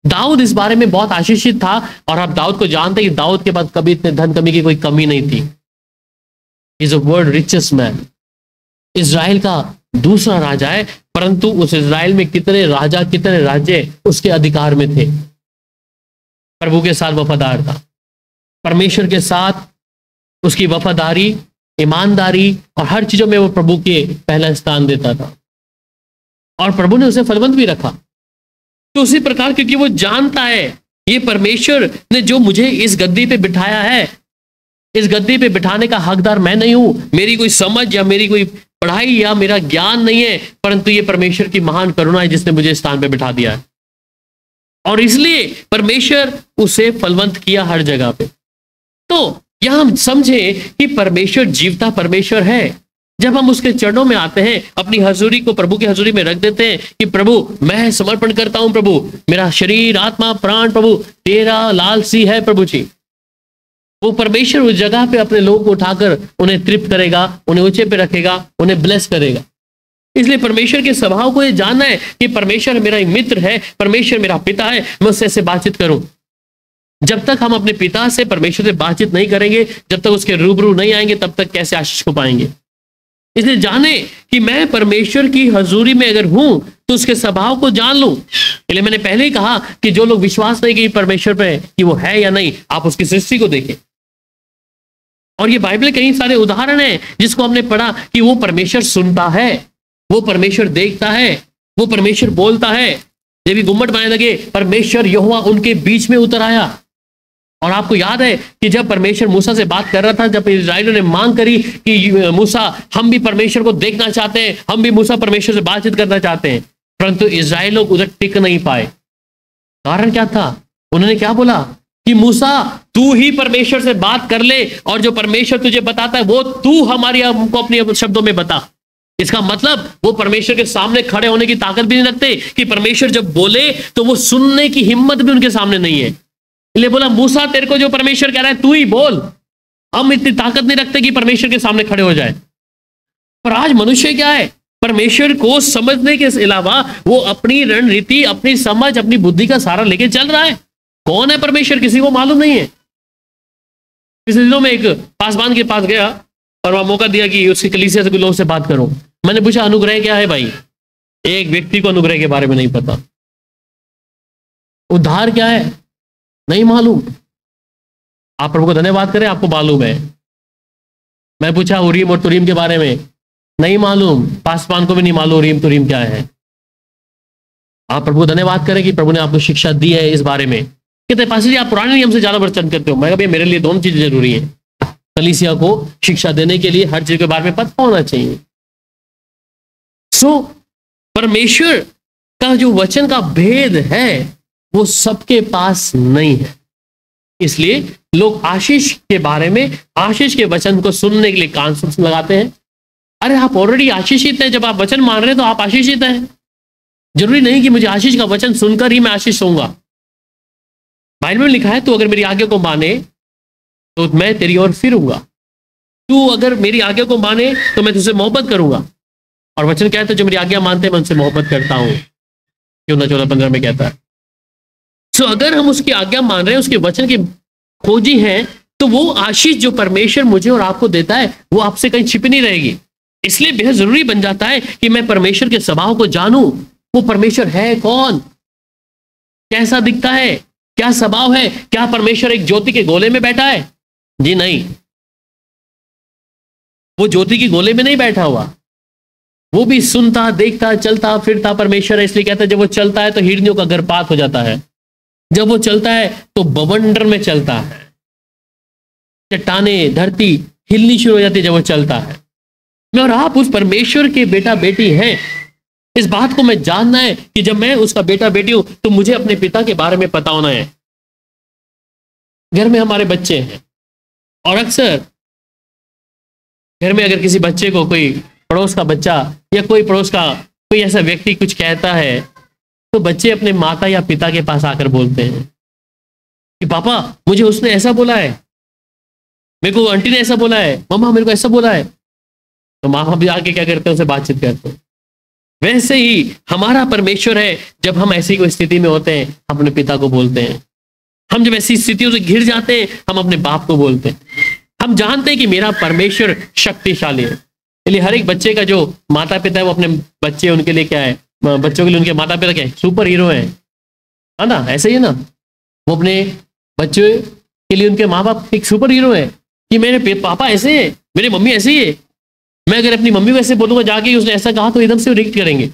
Speaker 1: दाऊद इस बारे में बहुत आशीषित था, और आप दाऊद को जानते हैं कि दाऊद के पास कभी इतने धन कमी की कोई कमी नहीं थी। Is a world richest man. Israel का दूसरा राजा है, परंतु उस इजराइल में कितने राजा, कितने राज्य उसके अधिकार में थे। प्रभु के साथ वफादार था, परमेश्वर के साथ उसकी वफादारी, ईमानदारी और हर चीजों में वो प्रभु के पहला स्थान देता था, और प्रभु ने उसे फलवंत भी रखा। तो उसी प्रकार, क्योंकि वो जानता है ये परमेश्वर ने जो मुझे इस गद्दी पे बिठाया है, इस गद्दी पे बिठाने का हकदार मैं नहीं हूं, मेरी कोई समझ या मेरी कोई पढ़ाई या मेरा ज्ञान नहीं है, परंतु ये परमेश्वर की महान करुणा है जिसने मुझे स्थान पे बिठा दिया है। और इसलिए परमेश्वर उसे फलवंत किया हर जगह पे। तो यहां हम समझे कि परमेश्वर जीवता परमेश्वर है। जब हम उसके चरणों में आते हैं, अपनी हजूरी को प्रभु की हजूरी में रख देते हैं कि प्रभु मैं समर्पण करता हूं, प्रभु मेरा शरीर, आत्मा, प्राण प्रभु तेरा लालसी है प्रभु जी, वो परमेश्वर उस जगह पे अपने लोगों को उठाकर उन्हें तृप्त करेगा, उन्हें ऊंचे पे रखेगा, उन्हें ब्लेस करेगा। इसलिए परमेश्वर के स्वभाव को ये जानना है कि परमेश्वर मेरा मित्र है, परमेश्वर मेरा पिता है, मैं उससे ऐसे बातचीत करूं। जब तक हम अपने पिता से, परमेश्वर से बातचीत नहीं करेंगे, जब तक उसके रूबरू नहीं आएंगे, तब तक कैसे आशीष को पाएंगे? इसलिए जाने कि मैं परमेश्वर की हजूरी में अगर हूं तो उसके स्वभाव को जान लूं। इसलिए मैंने पहले ही कहा कि जो लोग विश्वास नहीं कि परमेश्वर पे कि वो है या नहीं, आप उसकी सृष्टि को देखें। और ये बाइबल के कई सारे उदाहरण हैं जिसको हमने पढ़ा कि वो परमेश्वर सुनता है, वो परमेश्वर देखता है, वो परमेश्वर बोलता है। जब भी गुम्मट बनाने लगे, परमेश्वर यहोवा उनके बीच में उतर आया। और आपको याद है कि जब परमेश्वर मूसा से बात कर रहा था, जब इस्राएलियों ने मांग करी कि मूसा हम भी परमेश्वर को देखना चाहते हैं, हम भी मूसा परमेश्वर से बातचीत करना चाहते हैं, परंतु इस्राएल लोग उधर टिक नहीं पाए। कारण क्या था? उन्होंने क्या बोला कि मूसा तू ही परमेश्वर से बात कर ले, और जो परमेश्वर तुझे बताता है वो तू हमको अपने शब्दों में बता। इसका मतलब वो परमेश्वर के सामने खड़े होने की ताकत भी नहीं रखते कि परमेश्वर जब बोले तो वो सुनने की हिम्मत भी उनके सामने नहीं है। इसलिए बोला मूसा तेरे को जो परमेश्वर कह रहा है तू ही बोल, हम इतनी ताकत नहीं रखते कि परमेश्वर के सामने खड़े हो जाए। पर आज मनुष्य क्या है, परमेश्वर को समझने के अलावा वो अपनी रणनीति, अपनी समझ, अपनी बुद्धि का सहारा लेके चल रहा है। कौन है परमेश्वर किसी को मालूम नहीं है। पिछले दिनों में एक पासवान के पास गया और वहां मौका दिया कि उसकी कलीसिया से कुछ लोगों से बात करो। मैंने पूछा अनुग्रह क्या है भाई? एक व्यक्ति को अनुग्रह के बारे में नहीं पता। उद्धार क्या है नहीं मालूम। आप प्रभु को धन्यवाद करें आपको मालूम है। मैं पूछा उरीम और तुरीम के बारे में, नहीं मालूम। पासवान को भी नहीं मालूम उरीम तुरीम क्या है। आप प्रभु को धन्यवाद करें कि प्रभु ने आपको शिक्षा दी है इस बारे में। कहते पास जी आप पुराने नियम से ज्यादा वर्चन करते हो। मैं कहा भैया मेरे लिए दोनों चीजें जरूरी है। कलीसिया को शिक्षा देने के लिए हर चीज के बारे में पता होना चाहिए। परमेश्वर का जो वचन का भेद है वो सबके पास नहीं है। इसलिए लोग आशीष के बारे में, आशीष के वचन को सुनने के लिए कान लगाते हैं। अरे आप ऑलरेडी आशीषित हैं, जब आप वचन मान रहे हैं तो आप आशीषित हैं। जरूरी नहीं कि मुझे आशीष का वचन सुनकर ही मैं आशीष होऊंगा। बाइबल में लिखा है तू अगर मेरी आज्ञा को माने तो मैं तेरी ओर फिरूंगा, तू अगर मेरी आज्ञा को माने तो मैं तुझसे मोहब्बत करूंगा। और वचन कहता है जो मेरी आज्ञा मानते हैं मैं उनसे मोहब्बत करता हूं, यूहन्ना 14:15 में कहता है। अगर हम उसकी आज्ञा मान रहे हैं, उसके वचन की खोजी हैं, तो वो आशीष जो परमेश्वर मुझे और आपको देता है वो आपसे कहीं छिपी नहीं रहेगी। इसलिए बेहद जरूरी बन जाता है कि मैं परमेश्वर के स्वभाव को जानूं। वो परमेश्वर है कौन, कैसा दिखता है, क्या स्वभाव है। क्या परमेश्वर एक ज्योति के गोले में बैठा है? जी नहीं, वो ज्योति के गोले में नहीं बैठा हुआ। वो भी सुनता, देखता, चलता फिरता परमेश्वर है। इसलिए कहता है जब वो चलता है तो हिरनियों का गर्भपात हो जाता है, जब वो चलता है तो बवंडर में चलता है, चट्टाने धरती हिलनी शुरू हो जाती है जब वो चलता है। मैं और आप उस परमेश्वर के बेटा बेटी हैं। इस बात को मैं जानना है कि जब मैं उसका बेटा बेटी हूं तो मुझे अपने पिता के बारे में पता होना है। घर में हमारे बच्चे हैं और अक्सर घर में अगर किसी बच्चे को कोई पड़ोस का बच्चा या कोई पड़ोस का कोई ऐसा व्यक्ति कुछ कहता है तो बच्चे अपने माता या पिता के पास आकर बोलते हैं कि पापा मुझे उसने ऐसा बोला है, मेरे को आंटी ने ऐसा बोला है, मम्मा मेरे को ऐसा बोला है। तो माँ बाप भी आके क्या करते हैं, उसे बातचीत करते हैं। वैसे ही हमारा परमेश्वर है, जब हम ऐसी कोई स्थिति में होते हैं हम अपने पिता को बोलते हैं। हम जब ऐसी स्थितियों से घिर जाते हैं हम अपने बाप को बोलते हैं। हम जानते हैं कि मेरा परमेश्वर शक्तिशाली है। इसलिए हर एक बच्चे का जो माता पिता है वो अपने बच्चे उनके लिए क्या है, बच्चों के लिए उनके माता पिता क्या है, सुपर हीरो है ना। ऐसे ही है ना, वो अपने बच्चे के लिए उनके माँ बाप एक सुपर हीरो है कि मेरे पापा ऐसे है, मेरी मम्मी ऐसी है। मैं अगर अपनी मम्मी को ऐसे बोलूंगा जाके उसने ऐसा कहा तो एकदम से रिएक्ट करेंगे।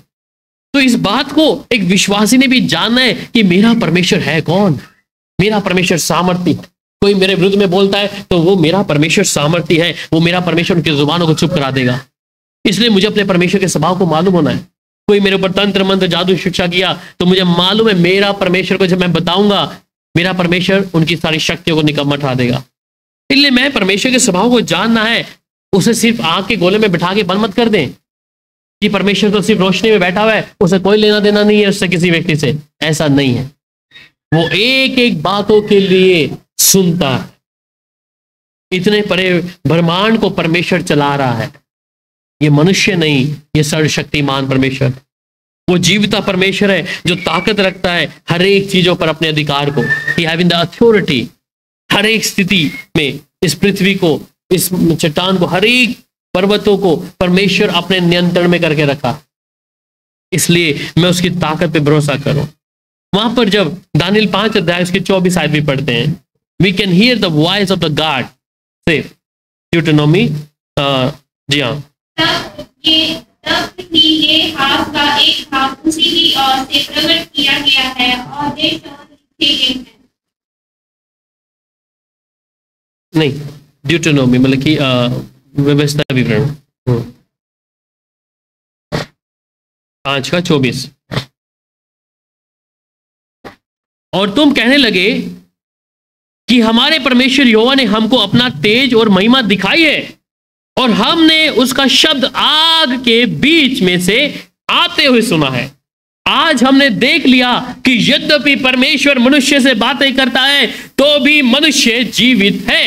Speaker 1: तो इस बात को एक विश्वासी ने भी जानना है कि मेरा परमेश्वर है कौन। मेरा परमेश्वर सामर्थी है। कोई मेरे विरुद्ध में बोलता है तो वो मेरा परमेश्वर सामर्थी है, वो मेरा परमेश्वर उनकी जुबानों को चुप करा देगा। इसलिए मुझे अपने परमेश्वर के स्वभाव को मालूम होना है। कोई मेरे ऊपर तंत्र मंत्र जादू शिक्षा किया तो मुझे मालूम है मेरा परमेश्वर को जब मैं बताऊंगा मेरा परमेश्वर उनकी सारी शक्तियों को निकम्मा ठा देगा। इसलिए मैं परमेश्वर के स्वभाव को जानना है। उसे सिर्फ आग के गोले में बिठा के बंद मत कर दें कि परमेश्वर तो सिर्फ रोशनी में बैठा हुआ है, उसे कोई लेना देना नहीं है उससे किसी व्यक्ति से। ऐसा नहीं है। वो एक एक बातों के लिए सुनता है। इतने बड़े ब्रह्मांड को परमेश्वर चला रहा है। ये मनुष्य नहीं, ये सर्वशक्तिमान परमेश्वर, वो जीविता परमेश्वर है जो ताकत रखता है हर एक चीजों पर अपने अधिकार को। He having the authority. हर एक स्थिति में इस पृथ्वी को, इस चट्टान को, हर एक पर्वतों को परमेश्वर अपने नियंत्रण में करके रखा, इसलिए मैं उसकी ताकत पे भरोसा करूं। वहां पर जब दानियल 5 अध्याय उसके 24 आयत भी पढ़ते हैं, we can hear the voice of the God से ड्यूटेरोनोमी, जी हाँ,
Speaker 2: तब ही ये हाथ का एक भाग उसी की ओर से प्रकट किया गया है और ये शब्द लिखे गए हैं।
Speaker 1: नहीं, ड्यूटेरोनोमी मतलब कि व्यवस्था विवरण 5 का 24। और तुम कहने लगे कि हमारे परमेश्वर यहोवा ने हमको अपना तेज और महिमा दिखाई है और हमने उसका शब्द आग के बीच में से आते हुए सुना है। आज हमने देख लिया कि यद्यपि परमेश्वर मनुष्य से बातें करता है तो भी मनुष्य जीवित है।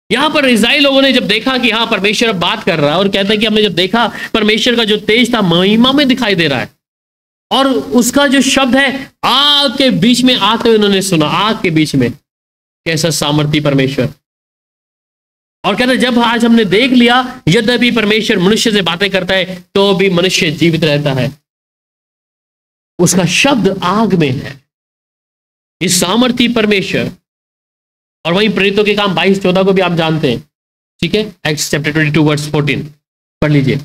Speaker 1: यहां पर इस्राएल लोगों ने जब देखा कि हाँ परमेश्वर अब बात कर रहा है, और कहता है कि हमने जब देखा परमेश्वर का जो तेज था महिमा में दिखाई दे रहा है, और उसका जो शब्द है आग के बीच में आते हुए उन्होंने सुना। आग के बीच में, कैसा सामर्थी परमेश्वर। और कहते हैं जब आज हमने देख लिया यद्यपि परमेश्वर मनुष्य से बातें करता है तो भी मनुष्य जीवित रहता है, उसका शब्द आग में है, इस सामर्थी परमेश्वर। और वहीं प्रेरितों के काम 22-14 को भी आप जानते हैं, ठीक है, एक्ट्स चैप्टर 22 वर्स 14 पढ़ लीजिए।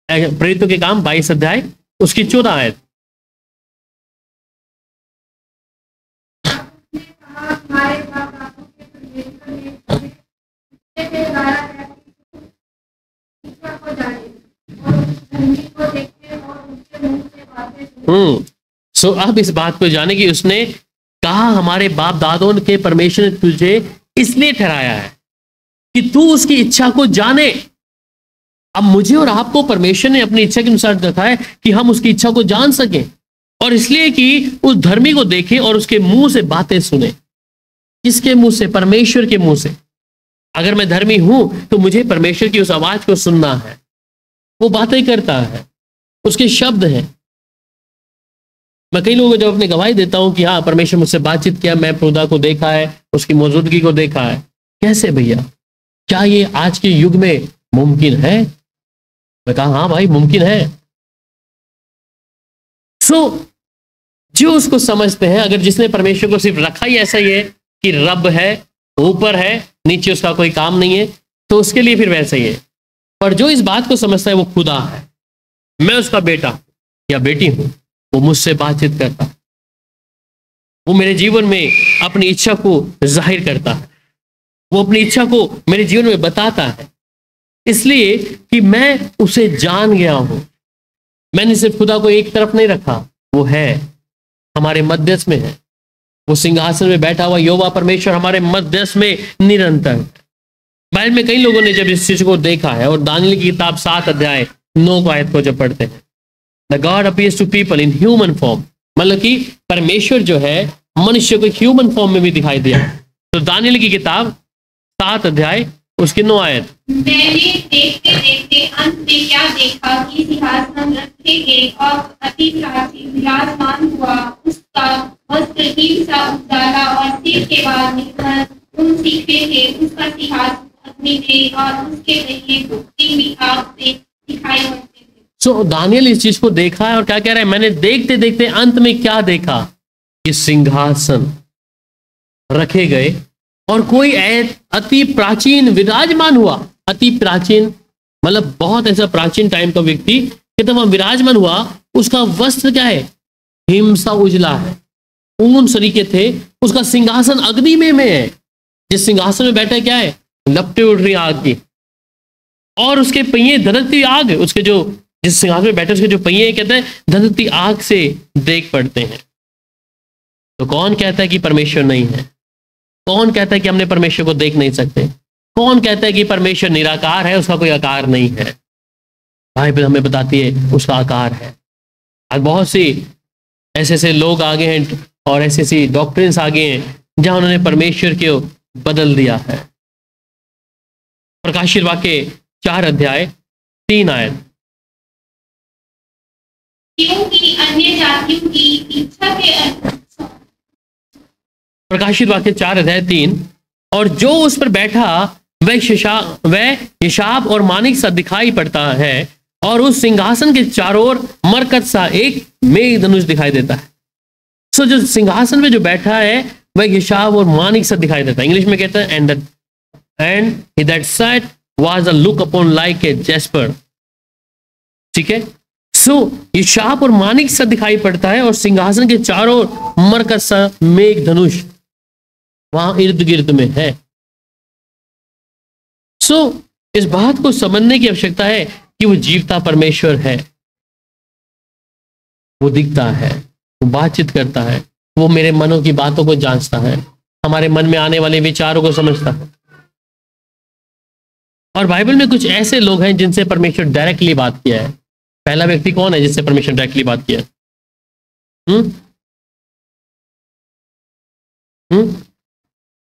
Speaker 1: प्रेरितों के काम 22 अध्याय उसकी 14 आयत। सो अब इस बात को जाने कि उसने कहा हमारे बाप दादों के परमेश्वर ने तुझे इसलिए ठहराया है कि तू उसकी इच्छा को जाने। अब मुझे और आपको परमेश्वर ने अपनी इच्छा के अनुसार रखा है कि हम उसकी इच्छा को जान सकें, और इसलिए कि उस धर्मी को देखें और उसके मुंह से बातें सुने। किसके मुंह से? परमेश्वर के मुंह से। अगर मैं धर्मी हूं तो मुझे परमेश्वर की उस आवाज को सुनना है। वो बातें करता है, उसके शब्द हैं। मैं कई लोगों को जब अपनी गवाही देता हूं कि हाँ परमेश्वर मुझसे बातचीत किया, मैं खुदा को देखा है, उसकी मौजूदगी को देखा है। कैसे भैया, क्या ये आज के युग में मुमकिन है? मैं कहा हाँ भाई मुमकिन है। जो उसको समझते हैं, अगर जिसने परमेश्वर को सिर्फ रखा ही ऐसा ही है कि रब है, ऊपर है, नीचे उसका कोई काम नहीं है, तो उसके लिए फिर वैसा ही है। पर जो इस बात को समझता है वो खुदा है, मैं उसका बेटा या बेटी हूं, वो मुझसे बातचीत करता है, वो मेरे जीवन में अपनी इच्छा को जाहिर करता है, वो अपनी इच्छा को मेरे जीवन में बताता है, इसलिए कि मैं उसे जान गया हूं। मैंने सिर्फ खुदा को एक तरफ नहीं रखा, वो है हमारे मध्यस्थ में है, वो सिंहासन में बैठा हुआ यहोवा परमेश्वर हमारे मध्यस्थ में निरंतर। बाइबल में कई लोगों ने जब इस चीज को देखा है, और दानियल की किताब 7 अध्याय 9 आयत को जब पढ़ते हैं, the God appears to people in human form, मतलब कि परमेश्वर जो है मनुष्य को ह्यूमन फॉर्म में भी दिखाई दिया। तो दानियल की किताब 7 अध्याय उसकी 9 आयत,
Speaker 2: मैंने देखते देखते अंत में क्या देखा कि सिंहासन रखे गए और अति प्राचीन विराजमान हुआ, उसका वस्त्र हिम सा उजाला और सिर के बाल निर्मल उन सीखे थे, उसका सिंहासन अग्नि थे और उसके पहिए भुगती हुई आग से दिखाई पड़ते थे।
Speaker 1: सो दानियल इस चीज को देखा है और क्या कह रहा है? मैंने देखते देखते अंत में क्या देखा कि सिंहासन रखे गए और कोई अति प्राचीन विराजमान हुआ। अति प्राचीन मतलब बहुत ऐसा प्राचीन टाइम का व्यक्ति कि तब विराजमान हुआ, उसका वस्त्र क्या है? हिमसा उजला है, ऊन सरीखे थे, उसका सिंहासन अग्नि में है, जिस सिंहासन में बैठा क्या है? लपटे उड़ रही आग की, और उसके पहिए धधकती आग, उसके जो जिस सिंहासन में बैठे उसके जो पहिए कहते हैं धधकती आग से देख पड़ते हैं। तो कौन कहता है कि परमेश्वर नहीं है? कौन कहता है कि हमने परमेश्वर को देख नहीं सकते? कौन कहता है कि परमेश्वर निराकार है, उसका कोई आकार नहीं है? बाइबल हमें बताती है उसका आकार है। आज बहुत सी ऐसे लोग आ गए हैं और ऐसी डॉक्ट्रिन्स आ गए हैं जहां उन्होंने परमेश्वर को बदल दिया है। प्रकाशित वाक्य 4 अध्याय 3 आयत,
Speaker 2: क्योंकि अन्य जातियों की इच्छा के
Speaker 1: प्रकाशित वाक्य 4:3, और जो उस पर बैठा वह यशाब और मानिक सा दिखाई पड़ता है, और उस सिंहासन के चारों ओर मरकत सा एक मेघ धनुष दिखाई देता है। सो जो सिंहासन में जो बैठा है वह यशाब और मानिक सा दिखाई देता है। इंग्लिश में कहता है and he that sat was a look upon like a jasper। ठीक है, सो यशाब और मानिक सा दिखाई पड़ता है, और सिंहासन के चारों ओर मरकत सा मेघ धनुष वहां इर्द गिर्द में है। सो इस बात को समझने की आवश्यकता है कि वो जीवता परमेश्वर है, वो दिखता है, वो बातचीत करता है, वो मेरे मनों की बातों को जांचता है, हमारे मन में आने वाले विचारों को समझता है। और बाइबल में कुछ ऐसे लोग हैं जिनसे परमेश्वर डायरेक्टली बात किया है। पहला व्यक्ति कौन है जिससे परमेश्वर डायरेक्टली बात किया है?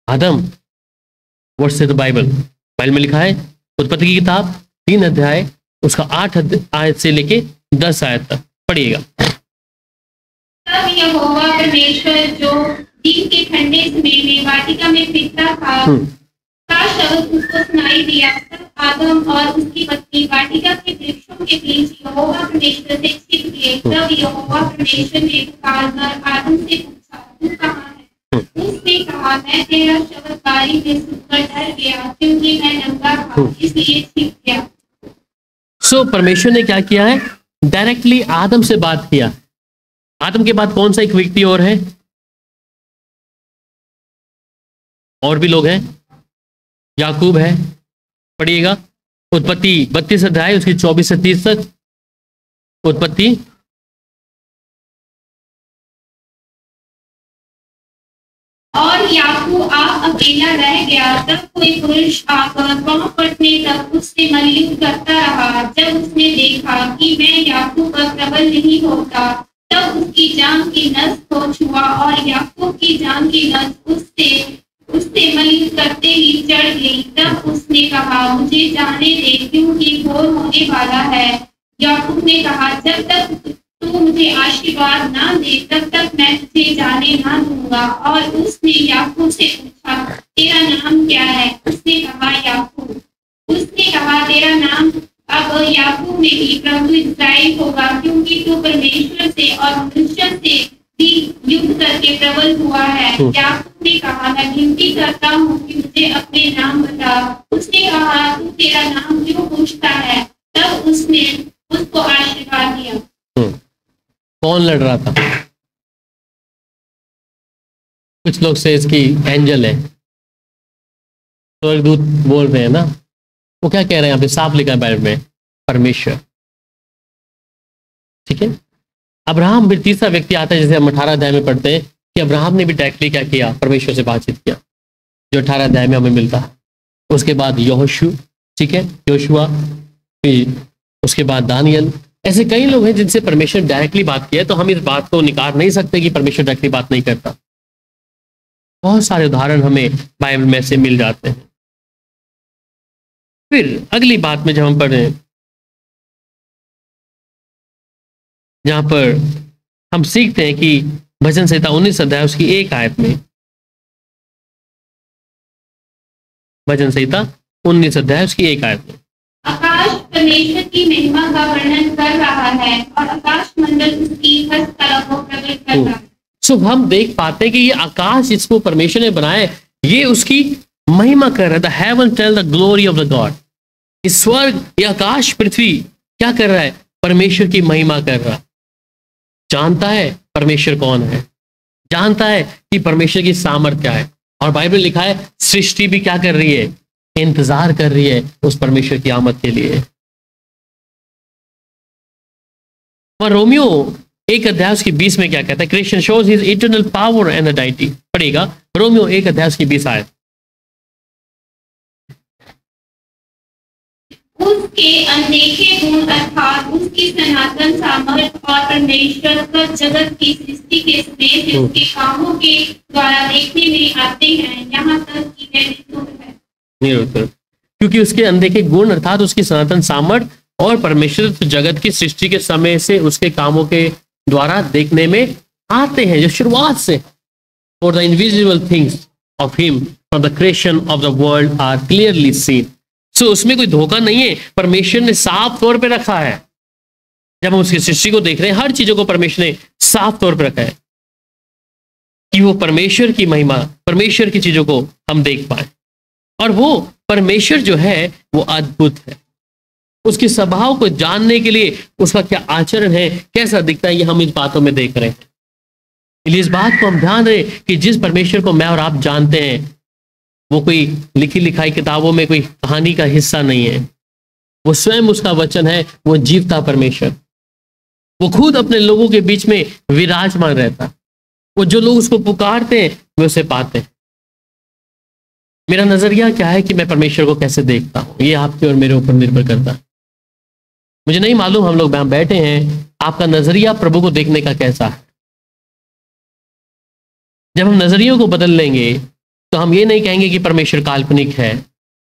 Speaker 1: आदम। व्हाट से द बाइबल में लिखा है, उत्पत्ति की किताब 3 अध्याय उसका 8 आयत से लेके 10 आयत तक पढ़िएगा।
Speaker 2: तब यहोवा परमेश्वर जो दिन के ठंडे समय में वाटिका में फिरता था का शब्द उसको सुनाई दिया। तब आदम और उसकी पत्नी वाटिका के वृक्षों के बीच यहोवा परमेश्वर से छिप गए। तब यहोवा परमेश्वर ने पुकारकर आदम से पूछा, तू कहाँ है? उसने कहा, मैं तेरा शब्द बारी में सुनकर डर गया, क्योंकि मैं नंगा था, इसलिए छिप गया।
Speaker 1: सो परमेश्वर ने क्या किया है? डायरेक्टली आदम से बात किया। आदम के बाद कौन सा एक व्यक्ति और है? और भी लोग हैं। याकूब है, पढ़िएगा उत्पत्ति 32 अध्याय उसकी 24 से 30 तक। उत्पत्ति
Speaker 2: और याकूब आप अकेला रह गया। तब कोई पुरुष आकर वहां पटने तक उससे मल्लयुद्ध करता रहा। जब उसने देखा कि मैं याकूब पर प्रबल नहीं होता, तब उसकी जान की नस को छुआ, और याकूब की जान की नस उससे मल्लयुद्ध करते ही चढ़ गई। तब उसने कहा, मुझे जाने दे, क्योंकि भोर होने वाला है। याकूब ने कहा, जब तक तू मुझे आशीर्वाद ना दे तब तक मैं तुझे जाने ना दूंगा। और उसने याकूब से पूछा, तेरा नाम क्या है? उसने कहा, याकूब। उसने कहा, तेरा नाम अब याकूब नहीं, प्रभु इस्राएल होगा, क्योंकि तू परमेश्वर से और मनुष्य से भी युद्ध करके प्रबल हुआ है। याकूब ने कहा, मैं विनती करता हूँ कि मुझे अपने नाम बता। उसने कहा, तू तेरा नाम क्यों पूछता है? तब उसने उसको आशीर्वाद दिया।
Speaker 1: कौन लड़ रहा था? कुछ लोग से इसकी एंजल है, तो एक दूत बोल रहे हैं ना। वो क्या कह रहे हैं? यहाँ पे साफ लिखा है बाइबल में, परमेश्वर। ठीक है। अब्राहम फिर तीसरा व्यक्ति आता है, जैसे हम 18 अध्याय में पढ़ते हैं कि अब्राहम ने भी डायरेक्टली क्या किया? परमेश्वर से बातचीत किया, जो 18 अध्याय में हमें मिलता है। उसके बाद यहोशू, ठीक है, योशुआ, फिर उसके बाद दानियल। ऐसे कई लोग हैं जिनसे परमेश्वर डायरेक्टली बात किया है। तो हम इस बात को निकार नहीं सकते कि परमेश्वर डायरेक्टली बात नहीं करता। बहुत सारे उदाहरण हमें बाइबल में से मिल जाते हैं। फिर अगली बात में जब हम पढ़ें, जहां पर हम सीखते हैं कि भजन संहिता 19 अध्याय उसकी 1 आयत में, भजन संहिता 19 अध्याय उसकी 1 आयत में,
Speaker 2: आकाश परमेश्वर की महिमा का वर्णन कर रहा है, और आकाश मंडल उसकी हस्तकला को प्रकट कर रहा है।
Speaker 1: सो हम देख पाते हैं कि ये आकाश जिसको परमेश्वर ने बनाया है, ये उसकी महिमा कर रहा है। The heaven tell the glory of the God. इस स्वर्ग, ये आकाश, पृथ्वी क्या कर रहा है? परमेश्वर की महिमा कर रहा है। जानता है परमेश्वर कौन है, जानता है कि परमेश्वर की सामर्थ्य क्या है। और बाइबल लिखा है सृष्टि भी क्या कर रही है? इंतजार कर रही है उस परमेश्वर की आमद के लिए। और रोमियो 1 अध्याय उसकी 20 में क्या कहता है? Creation shows his eternal power and deity. पढ़ेगा रोमियो 1 अध्याय उसकी 20 आयत।
Speaker 2: उसके अनदेखे गुण अर्थात उसकी सनातन सामर्थ्य और परमेश्वर का जगत की सृष्टि के समय से उसके कामों के द्वारा देखने में आते हैं, यहाँ तक कि वह निरुत्तर है।
Speaker 1: क्योंकि उसके अनदेखे गुण अर्थात उसकी सनातन सामर्थ्य और परमेश्वर जगत की सृष्टि के समय से उसके कामों के द्वारा देखने में आते हैं, जो शुरुआत से। For the invisible things of him from the creation of the world are clearly seen. So उसमें कोई धोखा नहीं है, परमेश्वर ने साफ तौर पे रखा है। जब हम उसकी सृष्टि को देख रहे हैं, हर चीजों को परमेश्वर ने साफ तौर पे रखा है कि वो परमेश्वर की महिमा, परमेश्वर की चीजों को हम देख पाए। और वो परमेश्वर जो है वो अद्भुत है। उसके स्वभाव को जानने के लिए उसका क्या आचरण है, कैसा दिखता है, ये हम इन बातों में देख रहे हैं। इसलिए इस बात को हम ध्यान रहे कि जिस परमेश्वर को मैं और आप जानते हैं, वो कोई लिखी लिखाई किताबों में कोई कहानी का हिस्सा नहीं है। वो स्वयं उसका वचन है, वो जीवता परमेश्वर। वो खुद अपने लोगों के बीच में विराजमान रहता। वो जो लोग उसको पुकारते हैं वे उसे पाते हैं। मेरा नजरिया क्या है कि मैं परमेश्वर को कैसे देखता हूं, ये आपके और मेरे ऊपर निर्भर करता है। मुझे नहीं मालूम, हम लोग यहां बैठे हैं, आपका नजरिया प्रभु को देखने का कैसा है। जब हम नजरियों को बदल लेंगे तो हम ये नहीं कहेंगे कि परमेश्वर काल्पनिक है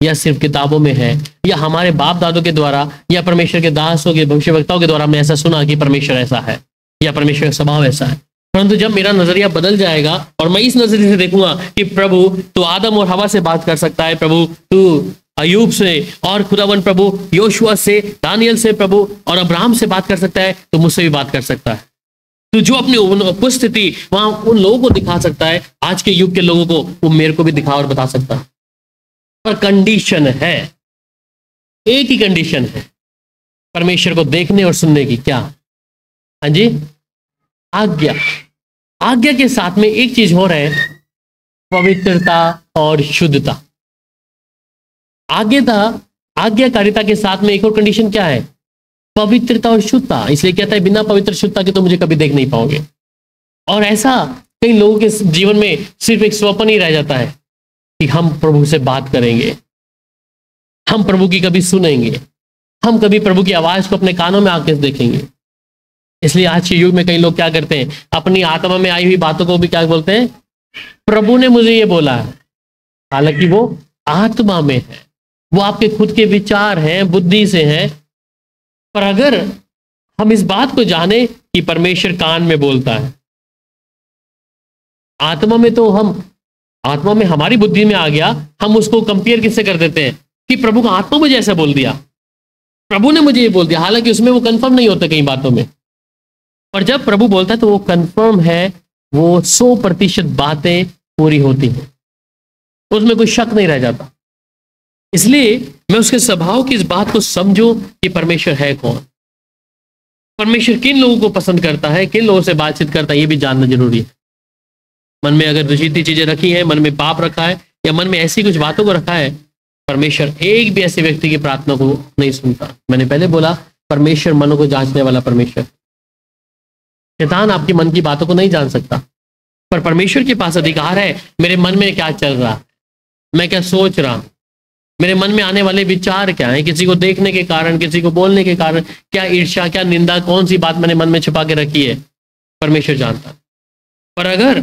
Speaker 1: या सिर्फ किताबों में है, या हमारे बाप दादों के द्वारा या परमेश्वर के दासों के भविष्यवक्ताओं के द्वारा हमने ऐसा सुना कि परमेश्वर ऐसा है या परमेश्वर का स्वभाव ऐसा है। परंतु जब मेरा नजरिया बदल जाएगा और मैं इस नजरिए से देखूंगा कि प्रभु तू आदम और हवा से बात कर सकता है, प्रभु तू अयूब से, और खुदावन प्रभु योशुआ से, दानियल से प्रभु और अब्राहम से बात कर सकता है, तो मुझसे भी बात कर सकता है। तो जो अपनी उपस्थिति वहां उन लोगों को दिखा सकता है, आज के युग के लोगों को, वो मेरे को भी दिखा और बता सकता है। पर कंडीशन है, एक ही कंडीशन है परमेश्वर को देखने और सुनने की। क्या? हाँ जी, आज्ञा। आज्ञा के साथ में एक चीज हो रहा है, पवित्रता और शुद्धता। आज्ञाकारिता के साथ में एक और कंडीशन क्या है? पवित्रता और शुद्धता। इसलिए कहता है बिना पवित्र शुद्धता के तो मुझे कभी देख नहीं पाओगे। और ऐसा कई लोगों के जीवन में सिर्फ एक स्वप्न ही रह जाता है कि हम प्रभु से बात करेंगे, हम प्रभु की कभी सुनेंगे, हम कभी प्रभु की आवाज को अपने कानों में आके देखेंगे। इसलिए आज के युग में कई लोग क्या करते हैं, अपनी आत्मा में आई हुई बातों को भी क्या बोलते हैं, प्रभु ने मुझे ये बोला है। हालांकि वो आत्मा में है, वो आपके खुद के विचार हैं, बुद्धि से हैं। पर अगर हम इस बात को जाने कि परमेश्वर कान में बोलता है, आत्मा में, तो हम आत्मा में हमारी बुद्धि में आ गया, हम उसको कंपेयर किससे कर देते हैं कि प्रभु का आत्मा मुझे ऐसा बोल दिया, प्रभु ने मुझे ये बोल दिया। हालांकि उसमें वो कंफर्म नहीं होता कई बातों में। पर जब प्रभु बोलता है तो वो कंफर्म है, वो 100% बातें पूरी होती हैं, उसमें कोई शक नहीं रह जाता। इसलिए मैं उसके स्वभाव की इस बात को समझूं कि परमेश्वर है कौन, परमेश्वर किन लोगों को पसंद करता है, किन लोगों से बातचीत करता है, ये भी जानना जरूरी है। मन में अगर दूषित चीजें रखी है, मन में पाप रखा है, या मन में ऐसी कुछ बातों को रखा है, परमेश्वर एक भी ऐसे व्यक्ति की प्रार्थना को नहीं सुनता। मैंने पहले बोला, परमेश्वर मनों को जांचने वाला परमेश्वर। शैतान आपके मन की बातों को नहीं जान सकता, पर परमेश्वर के पास अधिकार है मेरे मन में क्या चल रहा है, मैं क्या सोच रहा हूं, मेरे मन में आने वाले विचार क्या हैं, किसी को देखने के कारण, किसी को बोलने के कारण, क्या ईर्ष्या, क्या निंदा, कौन सी बात मैंने मन में छुपा के रखी है, परमेश्वर जानता है। पर अगर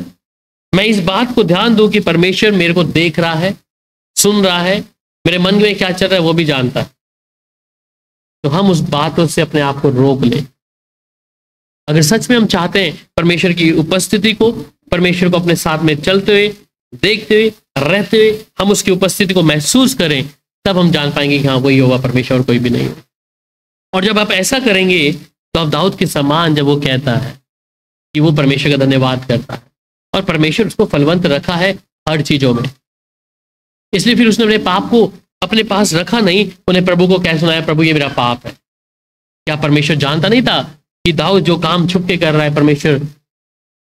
Speaker 1: मैं इस बात को ध्यान दूं कि परमेश्वर मेरे को देख रहा है, सुन रहा है, मेरे मन में क्या चल रहा है वो भी जानता है, तो हम उस बातों से अपने आप को रोक लें। अगर सच में हम चाहते हैं परमेश्वर की उपस्थिति को, परमेश्वर को अपने साथ में चलते हुए, देखते हुए, रहते हुए हम उसकी उपस्थिति को महसूस करें, तब हम जान पाएंगे कि हाँ वही होगा परमेश्वर और कोई भी नहीं। और जब आप ऐसा करेंगे तो आप दाऊद के समान, जब वो कहता है कि वो परमेश्वर का धन्यवाद करता है और परमेश्वर उसको फलवंत रखा है हर चीजों में, इसलिए फिर उसने अपने पाप को अपने पास रखा नहीं, उन्हें प्रभु को कह सुनाया, प्रभु ये मेरा पाप है। क्या परमेश्वर जानता नहीं था कि दाऊद जो काम छुप के कर रहा है परमेश्वर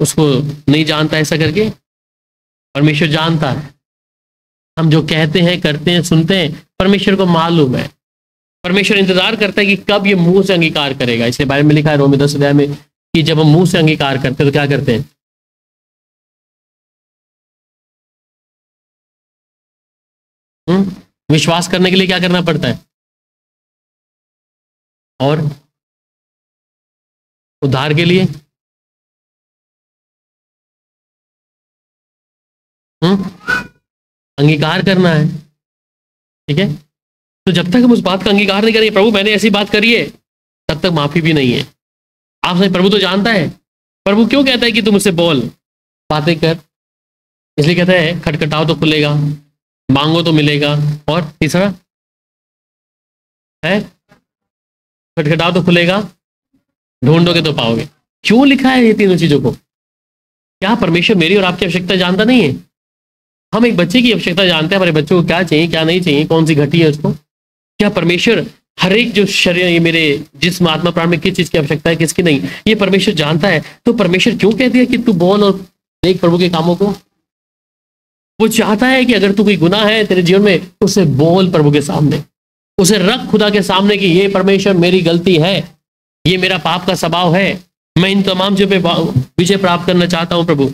Speaker 1: उसको नहीं जानता? ऐसा करके परमेश्वर जानता है। हम जो कहते हैं, करते हैं, सुनते हैं, परमेश्वर को मालूम है। परमेश्वर इंतजार करता है कि कब ये मुंह से अंगीकार करेगा। इसलिए बाइबल में लिखा है रोमी 10 अध्याय में कि जब हम मुंह से अंगीकार करते हैं तो क्या करते हैं? विश्वास करने के लिए क्या करना पड़ता है? और उद्धार के लिए अंगीकार करना है। ठीक है, तो जब तक हम उस बात का अंगीकार नहीं करेंगे, प्रभु मैंने ऐसी बात करी है, तब तक माफी भी नहीं है। आप सही, प्रभु तो जानता है। प्रभु क्यों कहता है कि तुम मुझसे बोल, बातें कर, इसलिए कहते हैं खटखटाओ तो खुलेगा, मांगो तो मिलेगा, और तीसरा है खटखटाओ तो खुलेगा, ढूंढोगे तो पाओगे। क्यों लिखा है ये तीनों चीजों को? क्या परमेश्वर मेरी और आपकी आवश्यकता जानता नहीं है? हम एक बच्चे की आवश्यकता जानते हैं, हमारे बच्चों को क्या चाहिए क्या नहीं चाहिए, कौन सी घटी है उसको। क्या परमेश्वर हर एक जो शरीर, ये मेरे जिस्म आत्मा प्राण में किस चीज की आवश्यकता है किसकी नहीं, ये परमेश्वर जानता है। तो परमेश्वर क्यों कहती है कि तू बोल और देख प्रभु के कामों को? वो चाहता है कि अगर तू कोई गुनाह है तेरे जीवन में, उसे बोल प्रभु के सामने, उसे रख खुदा के सामने कि ये परमेश्वर मेरी गलती है, ये मेरा पाप का स्वभाव है, मैं इन तमाम चीजों पे विजय प्राप्त करना चाहता हूं प्रभु।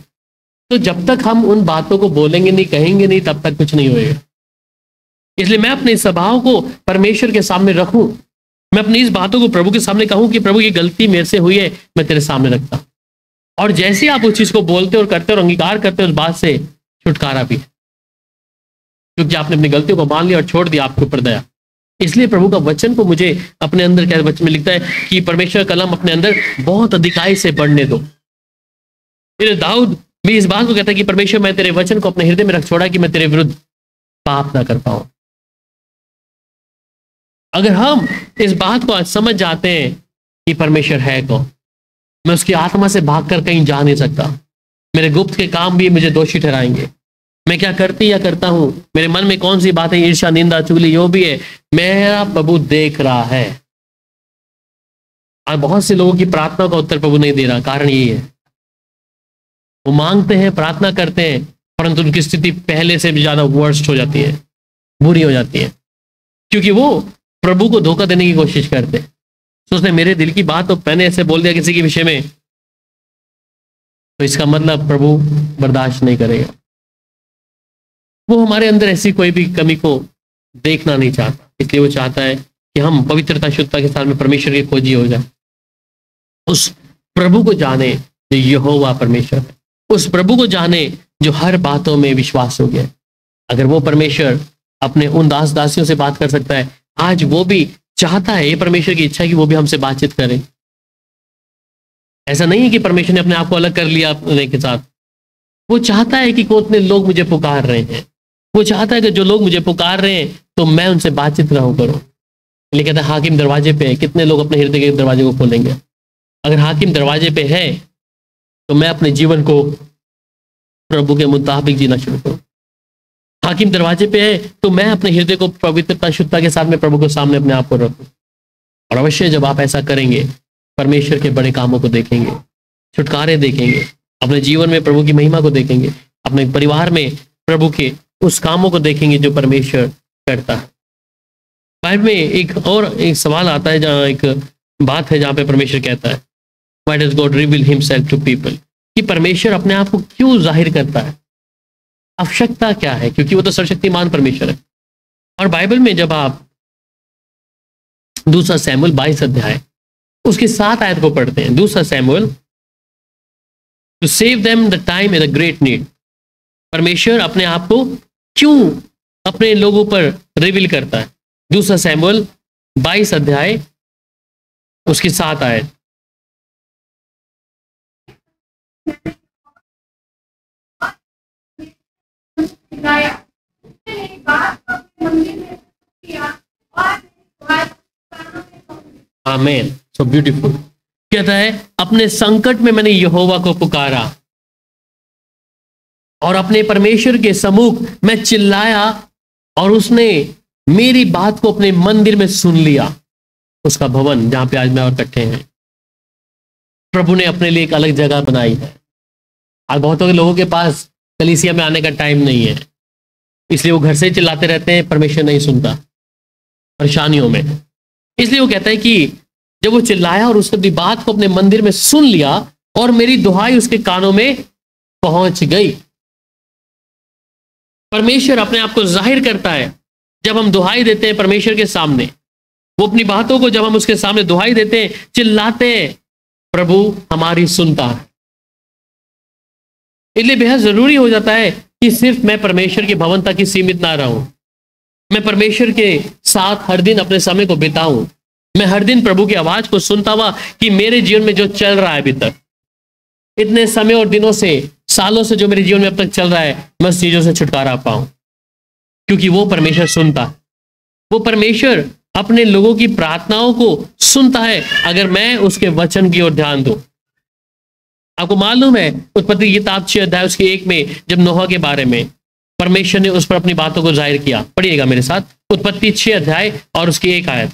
Speaker 1: तो जब तक हम उन बातों को बोलेंगे नहीं, कहेंगे नहीं, तब तक कुछ नहीं होएगा। इसलिए मैं अपने स्वभाव को परमेश्वर के सामने रखूं, मैं अपनी इस बातों को प्रभु के सामने कहूं कि प्रभु ये गलती मेरे से हुई है, मैं तेरे सामने रखता हूं। और जैसे आप उस चीज को बोलते और करते और अंगीकार करते, उस बात से छुटकारा भी है, क्योंकि आपने अपनी गलतियों को मान लिया और छोड़ दिया आपके ऊपर दया। इसलिए प्रभु का वचन को मुझे अपने अंदर, क्या वचन में लिखता है कि परमेश्वर का कलम अपने अंदर बहुत अधिकाई से बढ़ने दो। फिर दाऊद भी इस बात को कहता है कि परमेश्वर मैं तेरे वचन को अपने हृदय में रख छोड़ा कि मैं तेरे विरुद्ध पाप ना कर पाऊं। अगर हम इस बात को आज समझ जाते हैं कि परमेश्वर है कौन, मैं उसकी आत्मा से भागकर कहीं जा नहीं सकता, मेरे गुप्त के काम भी मुझे दोषी ठहराएंगे, मैं क्या करती या करता हूं, मेरे मन में कौन सी बातें ईर्ष्या निंदा चुगली जो भी है, मेरा प्रभु देख रहा है। और बहुत से लोगों की प्रार्थना का उत्तर प्रभु नहीं दे रहा, कारण यही है वो मांगते हैं, प्रार्थना करते हैं, परंतु उनकी स्थिति पहले से भी ज्यादा वर्स्ट हो जाती है, बुरी हो जाती है, क्योंकि वो प्रभु को धोखा देने की कोशिश करते हैं। सोचते मेरे दिल की बात तो मैंने ऐसे बोल दिया किसी के विषय में, तो इसका मतलब प्रभु बर्दाश्त नहीं करेगा। वो हमारे अंदर ऐसी कोई भी कमी को देखना नहीं चाहता, इसलिए वो चाहता है कि हम पवित्रता शुद्धता के साथ में परमेश्वर की खोजी हो जाए, उस प्रभु को जाने जो यहोवा परमेश्वर है, उस प्रभु को जाने जो हर बातों में विश्वास हो गया। अगर वो परमेश्वर अपने उन दास दासियों से बात कर सकता है, आज वो भी चाहता है, ये परमेश्वर की इच्छा है कि वो भी हमसे बातचीत करें। ऐसा नहीं है कि परमेश्वर ने अपने आप को अलग कर लिया अपने के साथ, वो चाहता है कि कितने लोग मुझे पुकार रहे हैं, वो चाहता है कि जो लोग मुझे पुकार रहे हैं तो मैं उनसे बातचीत रहूं करूं। इसलिए कहता है हाकिम दरवाजे पे है, कितने लोग अपने हृदय के दरवाजे को खोलेंगे? अगर हाकिम दरवाजे पे है तो मैं अपने जीवन को प्रभु के मुताबिक जीना शुरू करूं। हाकिम दरवाजे पे है तो मैं अपने हृदय को पवित्रता शुद्धता के साथ में प्रभु के सामने अपने आप को रखूं। और अवश्य जब आप ऐसा करेंगे, परमेश्वर के बड़े कामों को देखेंगे, छुटकारे देखेंगे, अपने जीवन में प्रभु की महिमा को देखेंगे, अपने परिवार में प्रभु के उस कामों को देखेंगे जो परमेश्वर करता है। बाइबल में एक सवाल आता है, जहाँ एक बात है जहाँ पे परमेश्वर कहता है why does God reveal himself to people, कि परमेश्वर अपने आप को क्यों जाहिर करता है, आवश्यकता क्या है, क्योंकि वो तो सर्वशक्तिमान परमेश्वर है। और बाइबल में जब आप 2 सैमुएल 22 अध्याय उसके 7 आयत को पढ़ते हैं, 2 Samuel, to save them the time in the great need, परमेश्वर अपने आप को क्यों अपने लोगों पर रिवील करता है। 2 सैमुएल 22 अध्याय उसकी 7 आयत। आमीन, सो ब्यूटीफुल। कहता है अपने संकट में मैंने यहोवा को पुकारा और अपने परमेश्वर के सम्मुख मैं चिल्लाया और उसने मेरी बात को अपने मंदिर में सुन लिया, उसका भवन जहां पे आज मैं और इकट्ठे हैं। प्रभु ने अपने लिए एक अलग जगह बनाई है। आज बहुतों के लोगों के पास कलीसिया में आने का टाइम नहीं है, इसलिए वो घर से चिल्लाते रहते हैं, परमेश्वर नहीं सुनता परेशानियों में। इसलिए वो कहता है कि जब वो चिल्लाया और उसने अपनी बात को अपने मंदिर में सुन लिया और मेरी दुहाई उसके कानों में पहुंच गई। परमेश्वर अपने आप को जाहिर करता है जब हम दुहाई देते हैं परमेश्वर के सामने, वो अपनी बातों को जब हम उसके सामने दुहाई देते हैं, चिल्लाते हैं, प्रभु हमारी सुनता है। इसलिए बेहद जरूरी हो जाता है कि सिर्फ मैं परमेश्वर के भवन तक ही सीमित ना रहूं, मैं परमेश्वर के साथ हर दिन अपने समय को बिताऊं, मैं हर दिन प्रभु की आवाज को सुनता हुआ कि मेरे जीवन में जो चल रहा है अभी तक इतने समय और दिनों से सालों से जो मेरे जीवन में अब तक चल रहा है, मैं उस चीजों से छुटकारा पाऊं, क्योंकि वो परमेश्वर सुनता है। वो परमेश्वर अपने लोगों की प्रार्थनाओं को सुनता है अगर मैं उसके वचन की ओर ध्यान दूं। आपको मालूम है उत्पत्ति की किताब 6 अध्याय उसके 1 में जब नोहा के बारे में परमेश्वर ने उस पर अपनी बातों को जाहिर किया, पढ़िएगा मेरे साथ, उत्पत्ति 6 अध्याय और उसकी 1 आयत।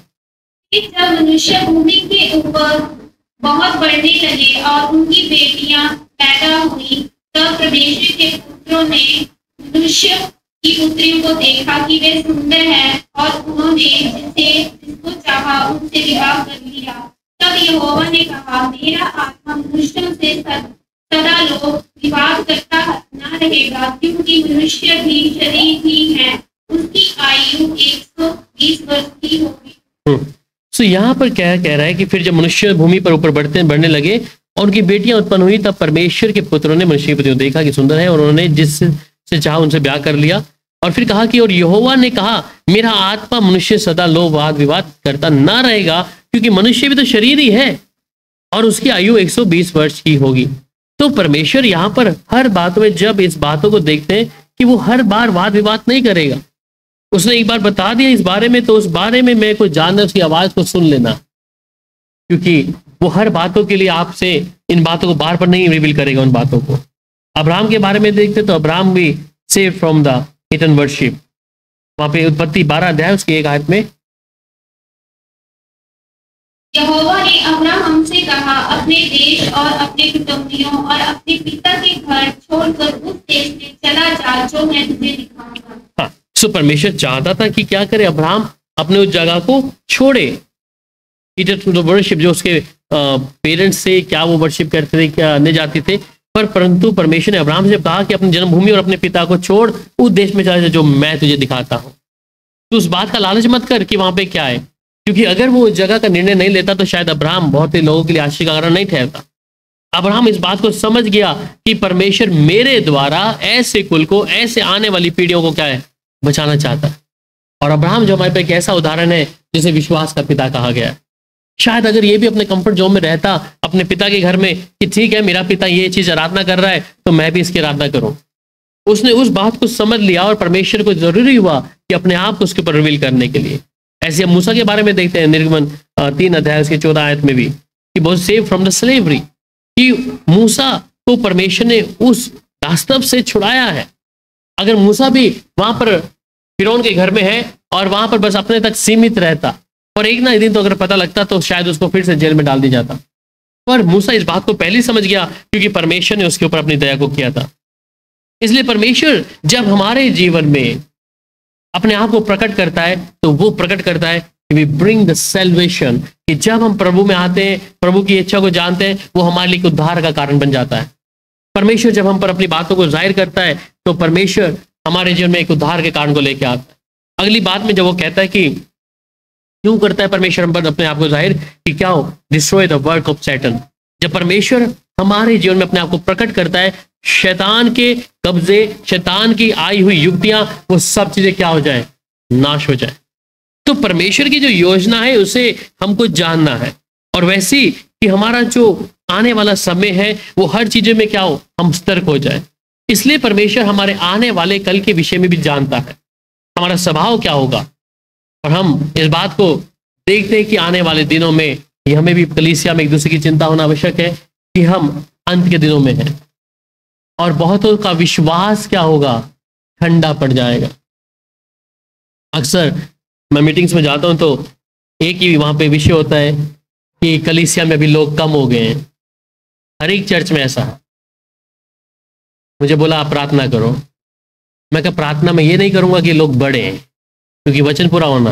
Speaker 2: जब मनुष्य भूमि के ऊपर बहुत बढ़ने लगे और उनकी बेटियां पैदा हुई, तब परमेश्वर के पुत्रों ने मनुष्य की पुत्रियों को देखा कि वे सुंदर हैं, और उन्होंने जिसको चाहा उनसे विवाह कर लिया। तब यहोवा ने कहा, मेरा आत्मा मनुष्यों से सदा लोग विवाद करता न रहेगा, क्योंकि मनुष्य भी शरीर ही है, उसकी आयु 120 वर्ष की होगी।
Speaker 1: तो यहाँ पर क्या कह रहा है कि फिर जब मनुष्य भूमि पर ऊपर बढ़ने लगे और उनकी बेटियां उत्पन्न हुई, तब परमेश्वर के पुत्रों ने मनुष्य की पुत्रियों को देखा कि सुंदर है, और उन्होंने जिससे चाहा उनसे ब्याह कर लिया। और फिर कहा कि और यहोवा ने कहा, मेरा आत्मा मनुष्य सदा लोभ वाद विवाद करता ना रहेगा, क्योंकि मनुष्य भी तो शरीर ही है और उसकी आयु 120 वर्ष की होगी। तो परमेश्वर यहाँ पर हर बात में जब इस बातों को देखते हैं कि वो हर बार वाद विवाद नहीं करेगा, उसने एक बार बता दिया इस बारे में, तो उस बारे में मैं कुछ जानना, उसकी आवाज को सुन लेना, क्योंकि वो हर बातों के लिए आपसे इन बातों को बार बार नहीं रिवील करेगा उन बातों को। अब्राहम के बारे में देखते तो अब्राहम भी save from the hidden worship, वहां पे उत्पत्ति 12 अध्याय उसकी 1 आयत में,
Speaker 2: यहोवा ने अब्राहम से कहा, अपने देश और अपने कुटुंबियों और अपने पिता के घर छोड़कर उस देश में चला जा जो मैं तुझे दिखाऊंगा।
Speaker 1: हाँ, सो परमेश्वर चाहता था कि क्या करे, अब्राहम अपने उस जगह को छोड़े, वर्शिप जो उसके पेरेंट्स से क्या वो वर्शिप करते थे, क्या नहीं जाते थे, परंतु परमेश्वर ने अब्राहम से कहा कि अपनी जन्मभूमि और अपने पिता को छोड़ उस देश में चला जा जो मैं तुझे दिखाता हूँ। तो उस बात का लालच मत कर कि वहां पे क्या है, क्योंकि अगर वो उस जगह का निर्णय नहीं लेता तो शायद अब्राहम बहुत ही लोगों के लिए आशीष का कारण नहीं ठहरता। अब्राहम इस बात को समझ गया कि परमेश्वर मेरे द्वारा ऐसे कुल को, ऐसे आने वाली पीढ़ियों को क्या है, बचाना चाहता है। और अब्राहम जो हमारे पे एक ऐसा उदाहरण है जिसे विश्वास का पिता कहा गया है। शायद अगर ये भी अपने कंफर्ट जोन में रहता अपने पिता के घर में कि ठीक है मेरा पिता ये चीज आराधना कर रहा है तो मैं भी इसकी आराधना करूं, उसने उस बात को समझ लिया और परमेश्वर को जरूरी हुआ कि अपने आप को उसके ऊपर रिवील करने के लिए। ऐसे हम मूसा के बारे में देखते हैं, निर्गमन 3 अध्याय उसके 14 आयत में भी, कि बहुत सेव फ्रॉम द स्लेवरी, कि मूसा को परमेश्वर ने उस दास्तव से छुड़ाया है। अगर मूसा भी वहां पर फिरौन के घर में है और वहां पर बस अपने तक सीमित रहता और एक ना एक दिन तो अगर पता लगता तो शायद उसको फिर से जेल में डाल दिया जाता, पर मूसा इस बात को पहले ही समझ गया क्योंकि परमेश्वर ने उसके ऊपर अपनी दया को किया था। इसलिए परमेश्वर जब हमारे जीवन में अपने आप को प्रकट करता है तो वो प्रकट करता है कि वी ब्रिंग द सैल्वेशन, कि जब हम प्रभु में आते हैं, प्रभु की इच्छा को जानते हैं, वो हमारे लिए उद्धार का कारण बन जाता है। परमेश्वर जब हम पर अपनी बातों को जाहिर करता है तो परमेश्वर हमारे जीवन में एक उद्धार के कारण को लेकर आता है। अगली बात में जब वो कहता है कि क्यों करता है परमेश्वर हम पर अपने आप को जाहिर, कि क्या हो, destroy the work of Satan. जब परमेश्वर हमारे जीवन में अपने आप को प्रकट करता है, शैतान के कब्जे, शैतान की आई हुई युक्तियां, वो सब चीजें क्या हो जाए, नाश हो जाए। तो परमेश्वर की जो योजना है उसे हमको जानना है, और वैसी कि हमारा जो आने वाला समय है वो हर चीजों में क्या हो, हम सतर्क हो जाए। इसलिए परमेश्वर हमारे आने वाले कल के विषय में भी जानता है, हमारा स्वभाव क्या होगा, और हम इस बात को देखते हैं कि आने वाले दिनों में ये हमें भी कलीसिया में एक दूसरे की चिंता होना आवश्यक है कि हम अंत के दिनों में हैं और बहुतों का विश्वास क्या होगा, ठंडा पड़ जाएगा। अक्सर मैं मीटिंग्स में जाता हूं तो एक ही वहां पे विषय होता है कि कलीसिया में अभी लोग कम हो गए हैं। हर एक चर्च में ऐसा है। मुझे बोला आप प्रार्थना करो, मैं कहा प्रार्थना में ये नहीं करूंगा कि लोग बढ़े, क्योंकि वचन पूरा होना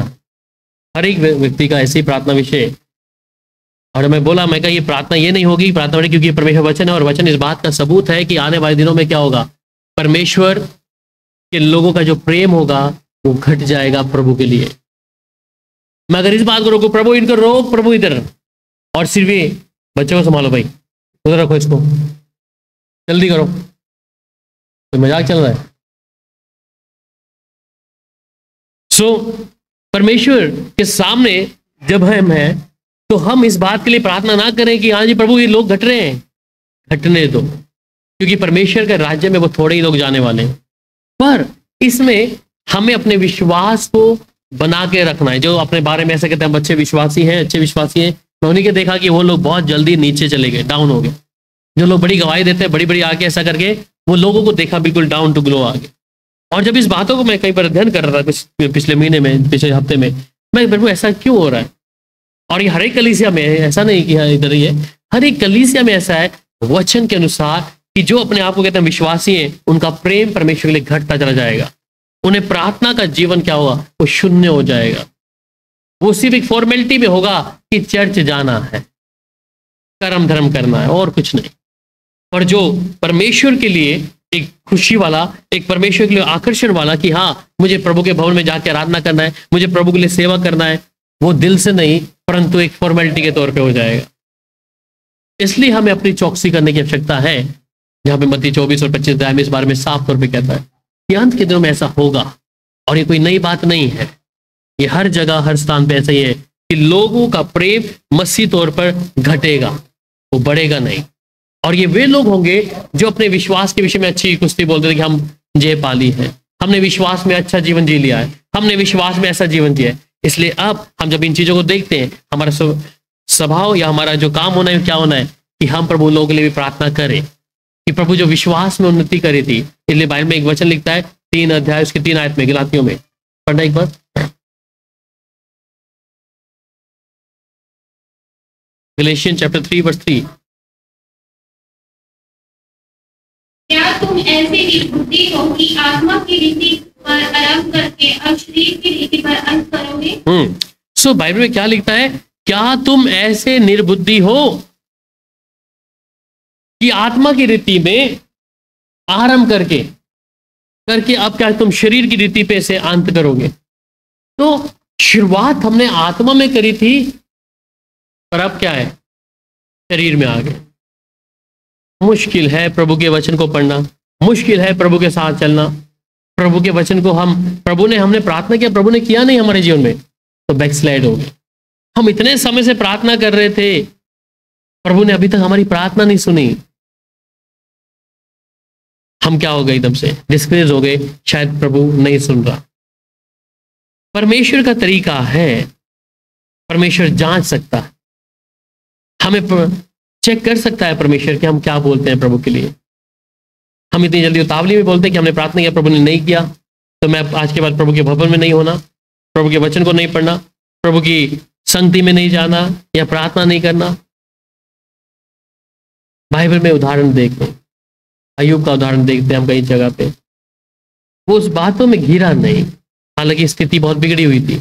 Speaker 1: हर एक व्यक्ति का ऐसे ही प्रार्थना विषय। और मैं बोला, मैं कहा ये प्रार्थना ये नहीं होगी, प्रार्थना बढ़े, क्योंकि परमेश्वर वचन है और वचन इस बात का सबूत है कि आने वाले दिनों में क्या होगा, परमेश्वर के लोगों का जो प्रेम होगा वो घट जाएगा प्रभु के लिए। मैं अगर इस बात को रोको, प्रभु इनको रोक, प्रभु इधर, और सिर्फ ये बच्चों को संभालो, भाई उधर रखो, इसको जल्दी करो, तो मजाक चल रहा है। सो परमेश्वर के सामने जब हम हैं तो हम इस बात के लिए प्रार्थना ना करें कि हाँ जी प्रभु ये लोग घट रहे हैं, घटने दो। क्योंकि परमेश्वर के राज्य में वो थोड़े ही लोग जाने वाले हैं। पर इसमें हमें अपने विश्वास को बना के रखना है। जो अपने बारे में ऐसे कहते हैं हम अच्छे विश्वासी हैं, अच्छे विश्वासी हैं, मैं उन्हीं के देखा कि वो लोग बहुत जल्दी नीचे चले गए, डाउन हो गए। जो लोग बड़ी गवाही देते हैं, बड़ी बड़ी आके ऐसा करके, वो लोगों को देखा बिल्कुल डाउन टू ग्लो आ गए। और जब इस बातों को मैं कई बार अध्ययन कर रहा था पिछले महीने में, पिछले हफ्ते में, मैं प्रभु ऐसा क्यों हो रहा है? और ये हर एक कलीसिया में, ऐसा नहीं कि इधर ही है, हर एक कलीसिया में ऐसा है वचन के अनुसार कि जो अपने आप को कहते हैं विश्वासी हैं, उनका प्रेम परमेश्वर के लिए घटता चला जाएगा। उन्हें प्रार्थना का जीवन क्या होगा? वो शून्य हो जाएगा। वो सिर्फ एक फॉर्मेलिटी में होगा कि चर्च जाना है, कर्म धर्म करना है, और कुछ नहीं। पर जो परमेश्वर के लिए एक खुशी वाला, एक परमेश्वर के लिए आकर्षण वाला कि हाँ मुझे प्रभु के भवन में जाकर आराधना करना है, मुझे प्रभु के लिए सेवा करना है, वो दिल से नहीं परंतु एक फॉर्मेलिटी के तौर पे हो जाएगा। इसलिए हमें अपनी चौकसी करने की आवश्यकता है, जहां पे मत्ती 24 और 25 अध्याय में इस बारे में साफ तौर पे कहता है कि अंत के दिनों में ऐसा होगा। और ये कोई नई बात नहीं है, ये हर जगह हर स्थान पे ऐसा ही है कि लोगों का प्रेम मसीह तौर पर घटेगा, वो बढ़ेगा नहीं। और ये वे लोग होंगे जो अपने विश्वास के विषय में अच्छी कुश्ती बोलते थे कि हम जय पाली है, हमने विश्वास में अच्छा जीवन जी लिया है, हमने विश्वास में ऐसा जीवन जिया है। इसलिए अब हम जब इन चीजों को देखते हैं, हमारा स्वभाव या हमारा जो काम होना है क्या होना है कि हम प्रभु लोगों के लिए भी प्रार्थना करें कि प्रभु जो विश्वास में उन्नति करी थी। इसलिए बाइबल में एक वचन लिखता है 3 अध्याय उसकी 3 आयत में, गलातियों में पढ़ना एक बार। गलेशियन चैप्टर 3 वर्स 3।
Speaker 2: क्या तुम ऐसे निर्बुद्धि हो कि आत्मा की रीति पर आराम करके और शरीर की रीति पर अंत करोगे?
Speaker 1: सो बाइबल में क्या लिखता है? क्या तुम ऐसे निर्बुद्धि हो कि आत्मा की रीति में आरंभ करके अब क्या तुम शरीर की रीति पे से अंत करोगे? तो शुरुआत हमने आत्मा में करी थी, पर अब क्या है? शरीर में आ गए। मुश्किल है प्रभु के वचन को पढ़ना, मुश्किल है प्रभु के साथ चलना। प्रभु के वचन को हमने प्रार्थना किया, प्रभु ने किया नहीं हमारे जीवन में, तो बैकस्लाइड हो गए। हम इतने समय से प्रार्थना कर रहे थे, प्रभु ने अभी तक हमारी प्रार्थना नहीं सुनी। हम क्या हो गए? एकदम से डिस्करेज हो गए, शायद प्रभु नहीं सुन रहा। परमेश्वर का तरीका है, परमेश्वर जांच सकता है, हमें चेक कर सकता है परमेश्वर कि हम क्या बोलते हैं प्रभु के लिए। हम इतनी जल्दी उतावली में बोलते हैं कि हमने प्रार्थना किया, प्रभु ने नहीं किया, तो मैं आज के बाद प्रभु के भवन में नहीं होना, प्रभु के वचन को नहीं पढ़ना, प्रभु की संगति में नहीं जाना या प्रार्थना नहीं करना। बाइबल में उदाहरण देखते हैं, अय्यूब का उदाहरण देखते हैं हम कई जगह पे। वो उस बातों में घिरा नहीं, हालांकि स्थिति बहुत बिगड़ी हुई थी,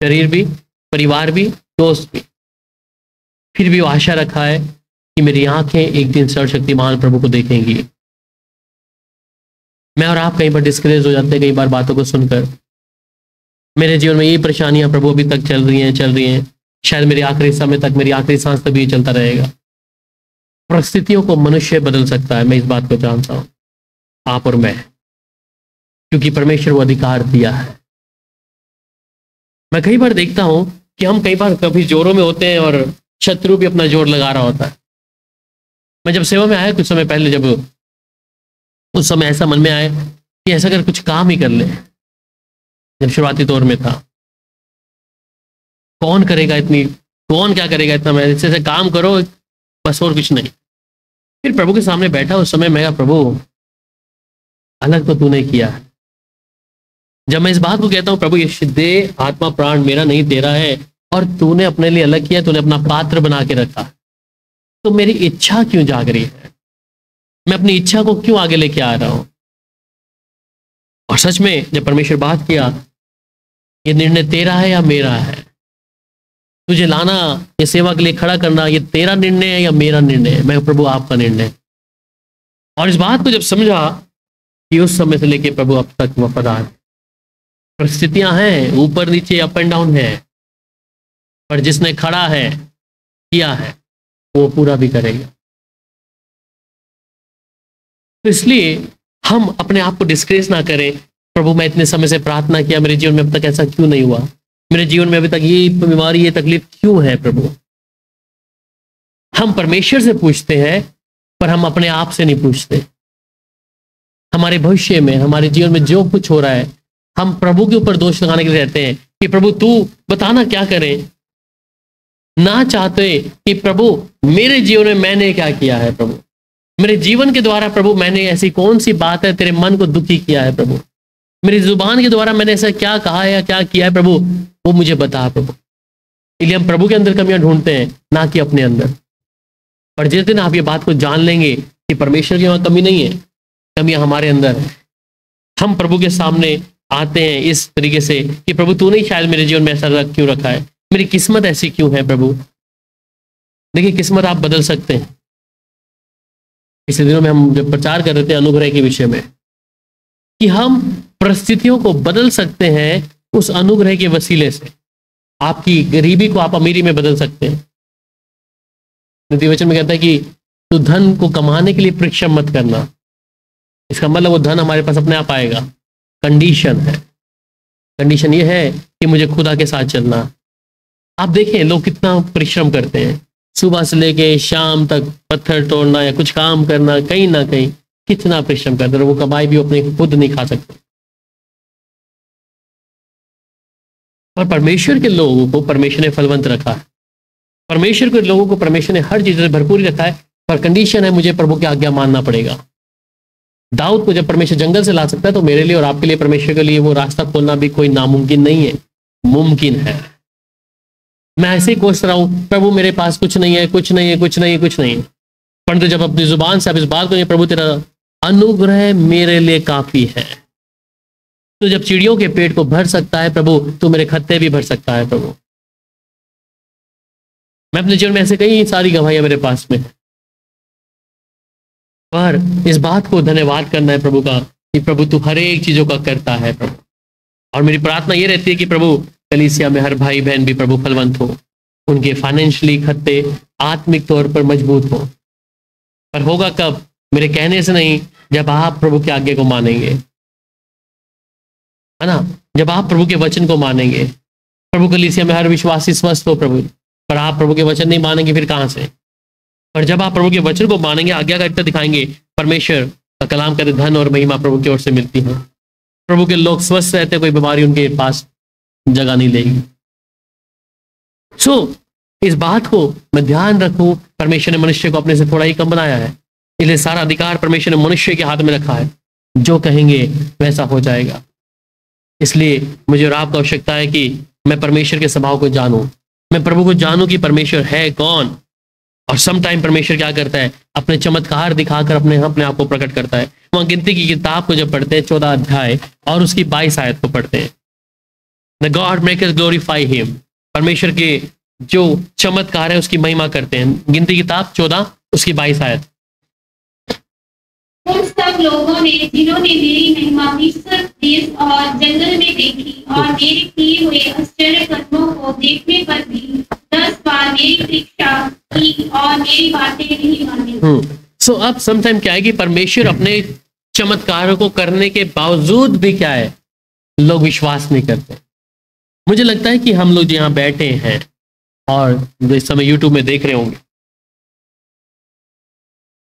Speaker 1: शरीर भी, परिवार भी, दोस्त भी, फिर भी वो आशा रखा है कि मेरी आंखें एक दिन सर्वशक्तिमान प्रभु को देखेंगी। मैं और आप कहीं पर डिस्करेज हो जाते हैं कई बार बातों को सुनकर। मेरे जीवन में ये परेशानियां प्रभु अभी तक चल रही हैं, शायद मेरी आखिरी समय तक, मेरी आखिरी सांस तक भी ये चलता रहेगा। परिस्थितियों को मनुष्य बदल सकता है, मैं इस बात को जानता हूं, आप और मैं, क्योंकि परमेश्वर वो अधिकार दिया है। मैं कई बार देखता हूं कि हम कई बार कभी जोरों में होते हैं और शत्रु भी अपना जोर लगा रहा होता है। मैं जब सेवा में आया कुछ समय पहले, जब उस समय ऐसा मन में आया कि ऐसा कर कुछ काम ही कर ले, जब शुरुआती दौर में था, कौन क्या करेगा इतना, मैं ऐसे काम करो बस, और कुछ नहीं। फिर प्रभु के सामने बैठा उस समय, मैं कहा प्रभु अलग तो तूने किया है। जब मैं इस बात को कहता हूं प्रभु ये दे आत्मा प्राण मेरा नहीं तेरा है, और तूने अपने लिए अलग किया, तूने अपना पात्र बना के रखा, तो मेरी इच्छा क्यों जाग रही है? मैं अपनी इच्छा को क्यों आगे लेके आ रहा हूं? और सच में जब परमेश्वर बात किया, ये निर्णय तेरा है या मेरा है? तुझे लाना, ये सेवा के लिए खड़ा करना, ये तेरा निर्णय है या मेरा निर्णय है? मैं प्रभु आपका निर्णय। और इस बात को जब समझा कि उस समय से लेके प्रभु अब तक वफादार। परिस्थितियां हैं ऊपर नीचे, अप एंड डाउन है, पर जिसने खड़ा है, किया है, वो पूरा भी करेगा। तो इसलिए हम अपने आप को डिस्करेज ना करें। प्रभु मैं इतने समय से प्रार्थना किया, मेरे जीवन में अब तक ऐसा क्यों नहीं हुआ? मेरे जीवन में अभी तक ये बीमारी, ये तकलीफ क्यों है? प्रभु हम परमेश्वर से पूछते हैं, पर हम अपने आप से नहीं पूछते। हमारे भविष्य में, हमारे जीवन में जो कुछ हो रहा है, हम प्रभु के ऊपर दोष लगाने के लिए रहते हैं कि प्रभु तू बताना क्या करें, ना चाहते कि प्रभु मेरे जीवन में मैंने क्या किया है, प्रभु मेरे जीवन के द्वारा प्रभु मैंने ऐसी कौन सी बात है तेरे मन को दुखी किया है, प्रभु मेरी जुबान के द्वारा मैंने ऐसा क्या कहा है या क्या किया है, प्रभु वो मुझे बता प्रभु। इसलिए हम प्रभु के अंदर कमियां ढूंढते हैं, ना कि अपने अंदर। पर जिस दिन आप ये बात को जान लेंगे कि परमेश्वर की वहां कमी नहीं है, कमियां हमारे अंदर है, हम प्रभु के सामने आते हैं इस तरीके से कि प्रभु तूने ही शायद मेरे जीवन में ऐसा क्यों रखा है, मेरी किस्मत ऐसी क्यों है प्रभु। देखिए किस्मत आप बदल सकते हैं। पिछले दिनों में हम जब प्रचार कर रहे थे अनुग्रह के विषय में कि हम परिस्थितियों को बदल सकते हैं उस अनुग्रह के वसीले से। आपकी गरीबी को आप अमीरी में बदल सकते हैं। नीति वचन में कहता है कि तू धन को कमाने के लिए परिश्रम मत करना। इसका मतलब वो धन हमारे पास अपने आप आएगा। कंडीशन है, कंडीशन ये है कि मुझे खुदा के साथ चलना। आप देखें लोग कितना परिश्रम करते हैं, सुबह से लेके शाम तक पत्थर तोड़ना या कुछ काम करना, कहीं ना कहीं कितना परिश्रम करते हैं। वो कमाई भी अपने खुद नहीं खा सकते। और परमेश्वर के लोगों को परमेश्वर ने फलवंत रखा है। परमेश्वर के लोगों को परमेश्वर ने हर चीज से भरपूर रखा है, पर कंडीशन है मुझे प्रभु की आज्ञा मानना पड़ेगा। दाऊद को जब परमेश्वर जंगल से ला सकता है, तो मेरे लिए और आपके लिए परमेश्वर के लिए वो रास्ता खोलना भी कोई नामुमकिन नहीं है, मुमकिन है। मैं ऐसे ही कोस रहा हूं, प्रभु मेरे पास कुछ नहीं है, कुछ नहीं है, कुछ नहीं है, कुछ नहीं है। परंतु जब अपनी जुबान से आप इस बात को, प्रभु तेरा अनुग्रह मेरे लिए काफी है, तो जब चिड़ियों के पेट को भर सकता है प्रभु, तो मेरे खत्ते भी भर सकता है प्रभु। मैं अपने जीवन में ऐसे कई सारी गवाहियां मेरे पास में है, पर इस बात को धन्यवाद करना है प्रभु का कि प्रभु तू हर एक चीजों का करता है प्रभु। और मेरी प्रार्थना ये रहती है कि प्रभु कलीसिया में हर भाई बहन भी प्रभु फलवंत हो, उनके फाइनेंशियली खत्ते आत्मिक तौर पर मजबूत हो। पर होगा कब? मेरे कहने से नहीं, जब आप प्रभु के आज्ञा को मानेंगे, है ना, जब आप प्रभु के वचन को मानेंगे। प्रभु कलीसिया में हर विश्वासी स्वस्थ हो प्रभु, पर आप प्रभु के वचन नहीं मानेंगे फिर कहां से? पर जब आप प्रभु के वचन को मानेंगे, आज्ञाकारिता दिखाएंगे, परमेश्वर का कलाम कहते धन और महिमा प्रभु की ओर से मिलती है। प्रभु के लोग स्वस्थ रहते, कोई बीमारी उनके पास जगह नहीं लेगी। इस बात को मैं ध्यान रखूं, परमेश्वर ने मनुष्य को अपने से थोड़ा ही कम बनाया है, इसलिए सारा अधिकार परमेश्वर ने मनुष्य के हाथ में रखा है। जो कहेंगे वैसा हो जाएगा। इसलिए मुझे और आपको आवश्यकता है कि मैं परमेश्वर के स्वभाव को जानूं, मैं प्रभु को जानूं कि परमेश्वर है कौन। और सम टाइम परमेश्वर क्या करता है, अपने चमत्कार दिखाकर अपने आप को प्रकट करता है। वहां गिनती की किताब को जब पढ़ते हैं 14 अध्याय और उसकी 22 आयत को पढ़ते हैं, the God make us glorify him, परमेश्वर के जो चमत्कार है उसकी महिमा करते हैं। गिनती किताब 14 उसकी 22 आयत।
Speaker 2: उन सब लोगों ने जिन्होंने मेरी महिमा मिस्र देश और जंगल में देखी और मेरे किए हुए आश्चर्य कर्मों को देखने पर भी 10 बार मेरी परीक्षा की और मेरी बातें नहीं मानी।
Speaker 1: अब समटाइम क्या है कि परमेश्वर अपने चमत्कारों को करने के बावजूद भी क्या है, लोग विश्वास नहीं करते। मुझे लगता है कि हम लोग यहाँ बैठे हैं और जो इस समय यूट्यूब में देख रहे होंगे,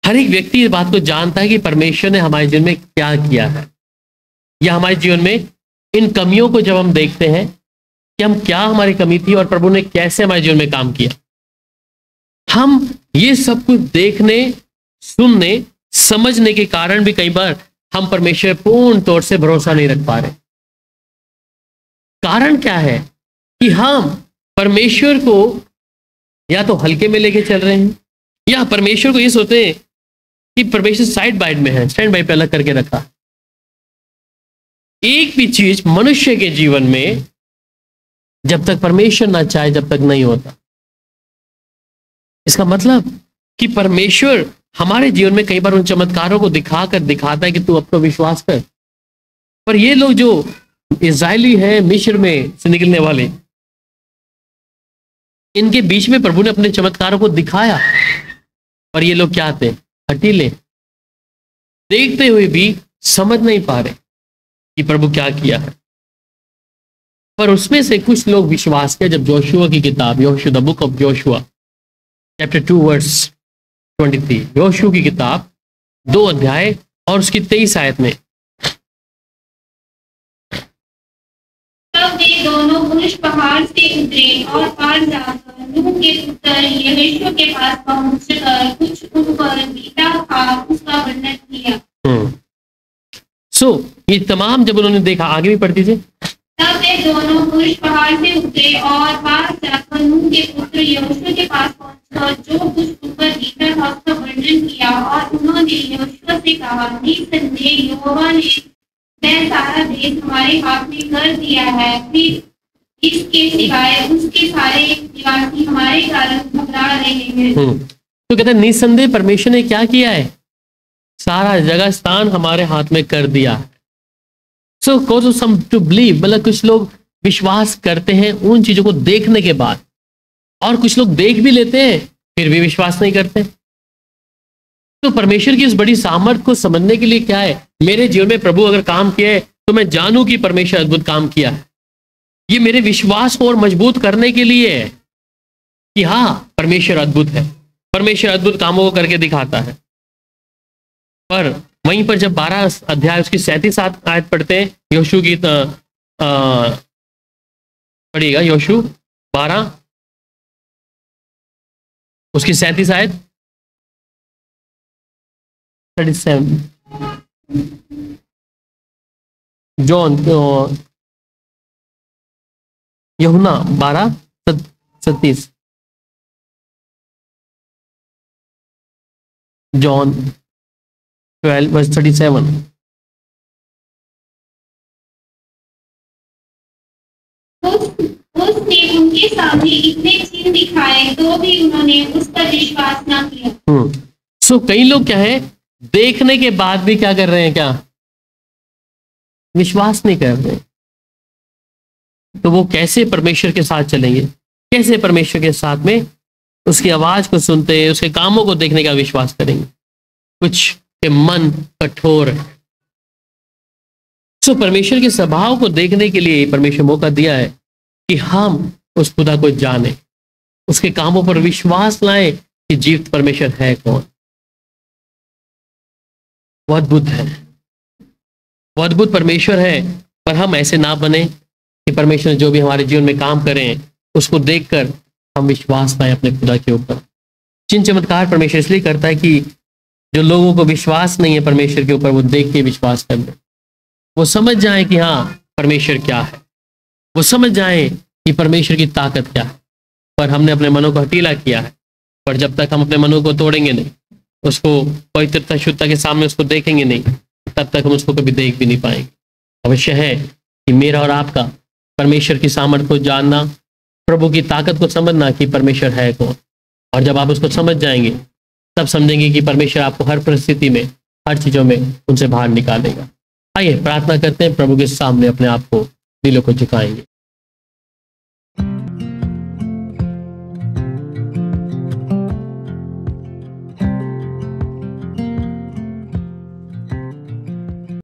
Speaker 1: हर एक व्यक्ति इस बात को जानता है कि परमेश्वर ने हमारे जीवन में क्या किया है, या हमारे जीवन में इन कमियों को जब हम देखते हैं कि हम क्या हमारी कमी थी और प्रभु ने कैसे हमारे जीवन में काम किया, हम ये सब कुछ देखने, सुनने, समझने के कारण भी कई बार हम परमेश्वर पूर्ण तौर से भरोसा नहीं रख पा रहे। कारण क्या है कि हम परमेश्वर को या तो हल्के में लेके चल रहे हैं, या परमेश्वर को ये सोचते हैं कि परमेश्वर साइड बाइड में है, स्टैंड बाई पे अलग करके रखा। एक भी चीज मनुष्य के जीवन में जब तक परमेश्वर ना चाहे जब तक नहीं होता। इसका मतलब कि परमेश्वर हमारे जीवन में कई बार उन चमत्कारों को दिखाता है कि तू अब तो विश्वास कर। पर ये लोग जो इजरायली है मिस्र में से निकलने वाले, इनके बीच में प्रभु ने अपने चमत्कारों को दिखाया, पर ये लोग क्या थे, हटीले, देखते हुए भी समझ नहीं पा रहे कि प्रभु क्या किया है। पर उसमें से कुछ लोग विश्वास किया। जब जोशुआ की किताब, the book of Joshua chapter 2 verse 23, योशू की किताब 2 अध्याय और उसकी 23 आयत में।
Speaker 2: तब वे दोनों पुरुष पहाड़ से उतरे और पार जाकर नूह के पुत्र यहोशू के पास पहुंचकर कुछ उन पर बीता था उसका वर्णन किया।
Speaker 1: ये तमाम जब उन्होंने देखा, आगे भी पढ़ दीजिए।
Speaker 2: तब वे दोनों पुरुष पहाड़ से उतरे और पार जाकर नूह के पुत्र यहोशू के पास पहुंचकर जो कुछ उन पर बीता था उसका वर्णन किया। और उन्होंने यहोशू से कहा, निसंदेह यहोवा ने वह सारा देश हमारे हाथ में कर दिया है, फिर इसके सिवाय उसके सारे निवासी हमारे कारण घबरा रहे हैं।
Speaker 1: तो कहते हैं निसंदेह परमेश्वर ने क्या किया है, सारा जगह स्थान हमारे हाथ में कर दिया। Show cause some to believe, मतलब कुछ लोग विश्वास करते हैं उन चीजों को देखने के बाद, और कुछ लोग देख भी लेते हैं फिर भी विश्वास नहीं करते। तो परमेश्वर की इस बड़ी सामर्थ को समझने के लिए क्या है, मेरे जीवन में प्रभु अगर काम किया है तो मैं जानूं कि परमेश्वर अद्भुत काम किया है। ये मेरे विश्वास को और मजबूत करने के लिए है कि हाँ परमेश्वर अद्भुत है, परमेश्वर अद्भुत कामों को करके दिखाता है। पर वहीं पर जब 12 अध्याय उसकी 37 आयत पढ़ते हैं, योशू की पढ़िएगा, योशू 12 उसकी 37 आयत 37, जॉन यूहन्ना 12:37, जॉन 12:37।
Speaker 2: उसने उनके सामने इतने चिन्ह दिखाए तो भी उन्होंने उस पर विश्वास न किया।
Speaker 1: कई लोग क्या है, देखने के बाद भी क्या कर रहे हैं, क्या विश्वास नहीं कर रहे। तो वो कैसे परमेश्वर के साथ चलेंगे, कैसे परमेश्वर के साथ में उसकी आवाज को सुनते, उसके कामों को देखने का विश्वास करेंगे। कुछ के मन कठोर है। परमेश्वर के स्वभाव को देखने के लिए परमेश्वर मौका दिया है कि हम उस खुदा को जाने, उसके कामों पर विश्वास लाएं कि जीवित परमेश्वर है कौन। वो अद्भुत है, वो अद्भुत परमेश्वर है। पर हम ऐसे ना बने कि परमेश्वर जो भी हमारे जीवन में काम करें उसको देखकर हम विश्वास लाएं अपने खुदा के ऊपर। चिन्ह चमत्कार परमेश्वर इसलिए करता है कि जो लोगों को विश्वास नहीं है परमेश्वर के ऊपर, वो देख के विश्वास कर ले, वो समझ जाए कि हाँ परमेश्वर क्या है, वो समझ जाए कि परमेश्वर की ताकत क्या है। पर हमने अपने मनों को हटीला किया है। पर जब तक हम अपने मनों को तोड़ेंगे नहीं, उसको पवित्रता शुद्धता के सामने उसको देखेंगे नहीं, तब तक हम उसको कभी देख भी नहीं पाएंगे। अवश्य है कि मेरा और आपका परमेश्वर की सामर्थ को जानना, प्रभु की ताकत को समझना कि परमेश्वर है कौन। और जब आप उसको समझ जाएंगे तब समझेंगे कि परमेश्वर आपको हर परिस्थिति में, हर चीज़ों में उनसे बाहर निकालेगा। आइए प्रार्थना करते हैं, प्रभु के सामने अपने आप को, दिलों को झुकाएंगे।